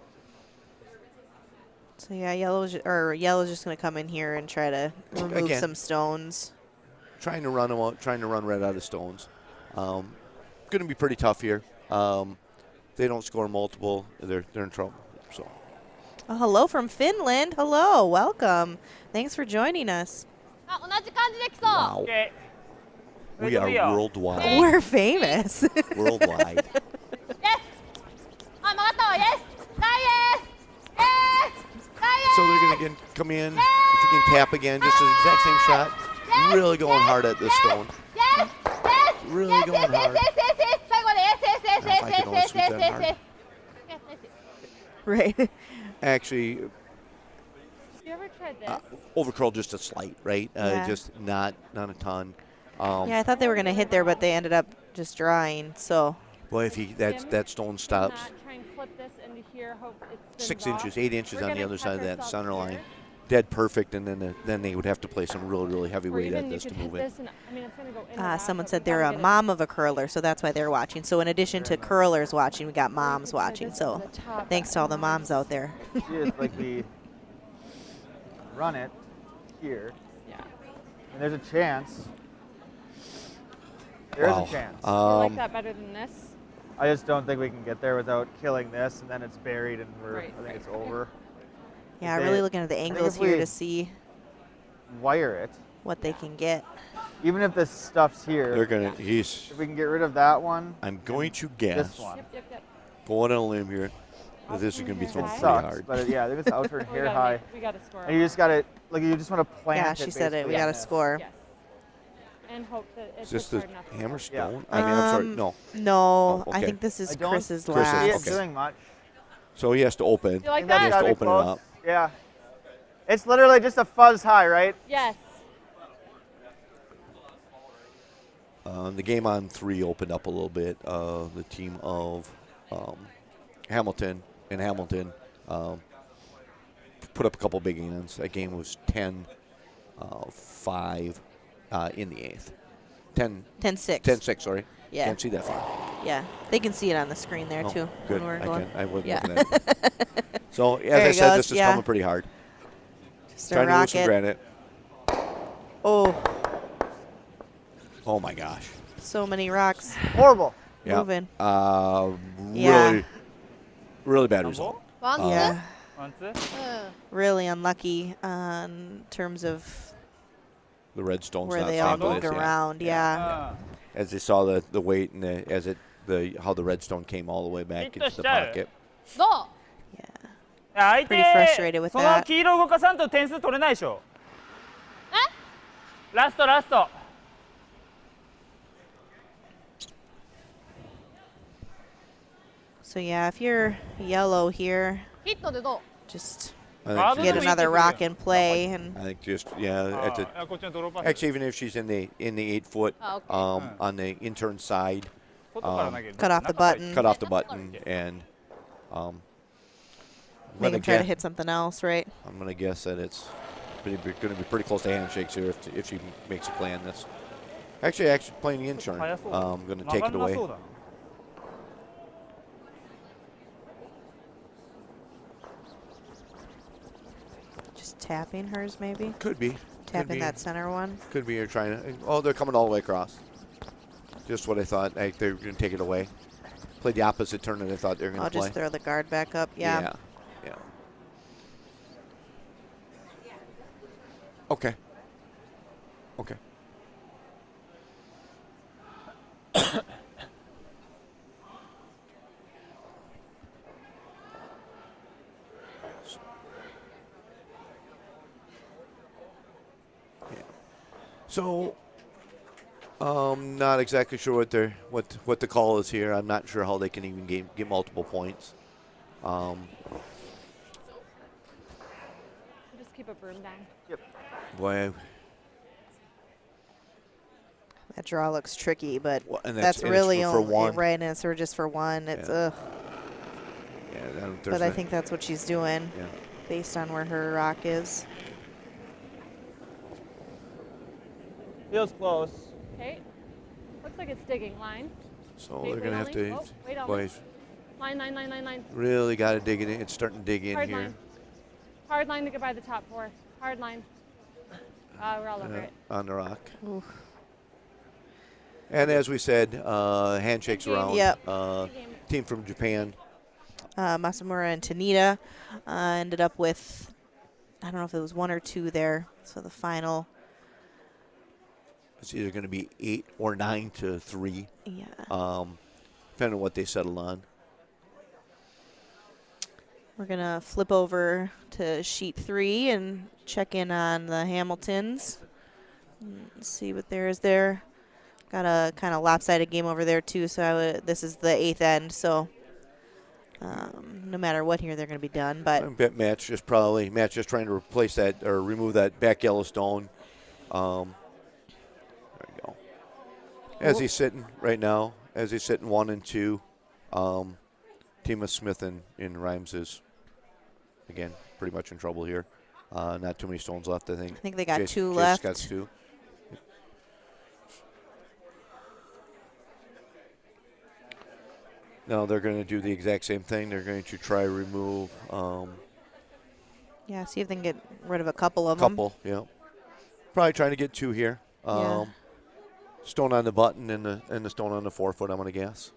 So yeah, yellow's just going to come in here and try to remove Again. some stones. Trying to run them out, trying to run red out of stones. Going to be pretty tough here. They don't score multiple, they're in trouble. So Oh, hello from Finland. Hello, welcome. Thanks for joining us. あ同じ感じできそう wow, OK。 we 上 are 手いいよ。 worldwide. We're famous. Worldwide. Yes あ曲がったわ Yes ナイエス Yes ナイエス So they're going to come in. If you can tap again, just the exact same shot. Really going hard at this stone. Yes Yes Really Yes going Yes Yes hard. Yes Yes Yes 最後まで Yes Yes Yes If I Yes could only Yes shoot Yes that Yes hard. Yes Right. Actually, You ever tried this? overcurl just a slight, right? Yeah. Just not a ton. Yeah, I thought they were going to hit there, but they ended up just drawing. So Boy, if that stone stops Not try and flip this into here. Hope it's 6 off. inches, 8 inches We're on the gonna other catch side of that ourselves center line, here. dead perfect, and then they would have to play some really heavy Or weight even at you this could to hit move it. this and, I mean, it's gonna go in and out, someone but said we they're gotta a get it- mom of a curler, so that's why they're watching. So in addition to curlers watching, we got moms try watching. this So on the top thanks to all the moms out there. See, it's like we run it here, Yeah. and there's a chance. There's Wow. a chance. I like Um, that better than this. I just don't think we can get there without killing this, and then it's buried, and Right, I think right, it's right. over. Yeah, They- really looking at the think angles if here we- to see Wire it, what they can get. even if this stuff's they're here. gonna. If we can get rid of that one, I'm going to this guess, one. Yep. going on a limb here, that this is Outturn going to be hair thrown high. pretty Sucks, hard. but yeah, I think it's outer We hair gotta high. make- we gotta score. And you just got to, like, you just want to plant Yeah, it. she said it. We basically got to on this. score. Yes. And hope that it's Is this just the hard enough. to hammer hit. stone? I mean, I'm sorry, Um, no. No, Oh, I okay. think this is I don't Chris's see Chris's, last. it okay. doing much. So he has to open. You I like think that's He has that? to gotta be open it close. up. Yeah. It's literally just a fuzz high, right? Yes. The game on 3 opened up a little bit. The team of Hamilton put up a couple big ends. That game was 10-5 in the 8th. 10-6. 10-6, sorry. Yeah. Can't see that far. Yeah, they can see it on the screen there Oh, too. good. When we're I going. can. I wasn't Yeah. looking at it. So, as There I he said, goes, this is yeah. coming pretty hard. Just a Trying to lose some rocket. granite. Oh, Oh, my gosh. so many rocks Horrible. Yeah. moving. Really, really bad result. ワンツー Yeah, ワンツー。 really unlucky in terms of The red stone's where not they same all place, moved yeah. around. Yeah. うん。 As they saw the weight and how the redstone came all the way back Hit the into the shell. pocket. どう Yeah. 相 Pretty frustrated with 手、その that. 黄色動かさんと点数取れないでしょ。ラストラスト。 So yeah, if you're yellow here, ヒットでどう just I think get another rock in play. And I think just at the こっちのドロップパス actually even if she's in the 8 foot Oh, okay. on the intern side, 外から投げる cut off the button. cut off the button and I'm Make gonna him try to guess, hit something else, right? I'm gonna guess that it's going to be pretty close to handshakes here if she makes a play on this. Actually playing the intern, 速そう I'm going to 曲 take が it んな away. そうだな Just tapping hers, maybe. Could be. Tapping that center one. Could be you're trying to. Oh, they're coming all the way across. Just what I thought. They're going to take it away. Play the opposite turn that I thought they were going I'll to play. just throw the guard back up. Yeah. Yeah. Okay. Okay. So, not exactly sure what the call is here. I'm not sure how they can even get multiple points. Just keep a broom down. Yep. Boy, That draw looks tricky, but Well, and that's and really it's for only one. right, and it's for just for one. It's Yeah. ugh. there's But I think that's what she's doing, yeah. based on where her rock is. Feels close. Okay. Looks like it's digging. Line. So Okay, they're going to have wait, to. Ollie. Oh, wait, Ollie. Boys, Line, line, line, line, line. really got to dig it in. It's starting to dig in Hard here. line. Hard line to get by the top four. Hard line. We're all over it. On the rock. Oof. And as we said, handshakes Good game. around. Yep. Good game. Team from Japan. Masamura and Tanita ended up with, I don't know if it was 1 or 2 there. So the final, It's either going to be 8 or 9-3, yeah. depending on what they settle on. We're going to flip over to sheet 3 and check in on the Hamiltons. See what there is there. Got a kind of lopsided game over there, too. So this is the 8th end. So no matter what here, they're going to be done. I But bet Matt's just trying to replace that or remove that back Yellowstone. There you go. As he's sitting right now, 1 and 2, Team of Smith and Rhymes is, again, pretty much in trouble here. Not too many stones left, I think. I think they got 2 Jace left. got 2. No, they're going to do the exact same thing. They're going to try to remove Yeah, see if they can get rid of a couple of them. yeah. Probably trying to get 2 here. Yeah. Stone on the button and the stone on the 4 foot, I'm going to guess.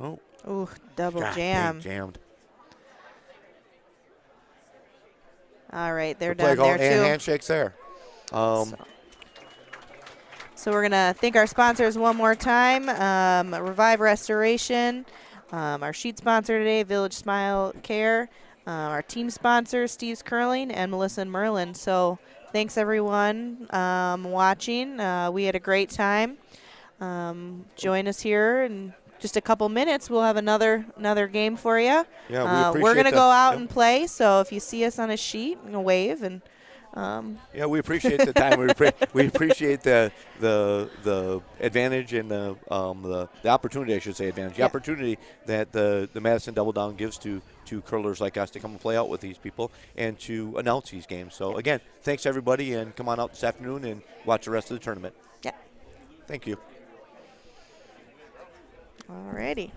Oh, Ooh, double God, jam. dang, jammed. All right, they're The play done call there, and too. handshakes there. So we're going to thank our sponsors one more time. Revive Restoration, our sheet sponsor today, Village Smile Care, our team sponsors, Steve's Curling, and Melissa and Merlin. So thanks, everyone, watching. We had a great time. Join us here in just a couple minutes. We'll have another game for you. Yeah, we we're going to appreciate go out yep. and play. So if you see us on a sheet, you know, wave and Yeah, we appreciate the time. We appreciate the advantage and the opportunity, I should say, advantage. The Yeah. opportunity that the Madison DoubleDown gives to curlers like us to come and play out with these people and to announce these games. So again, thanks everybody, and come on out this afternoon and watch the rest of the tournament. yeah. Thank you. All righty.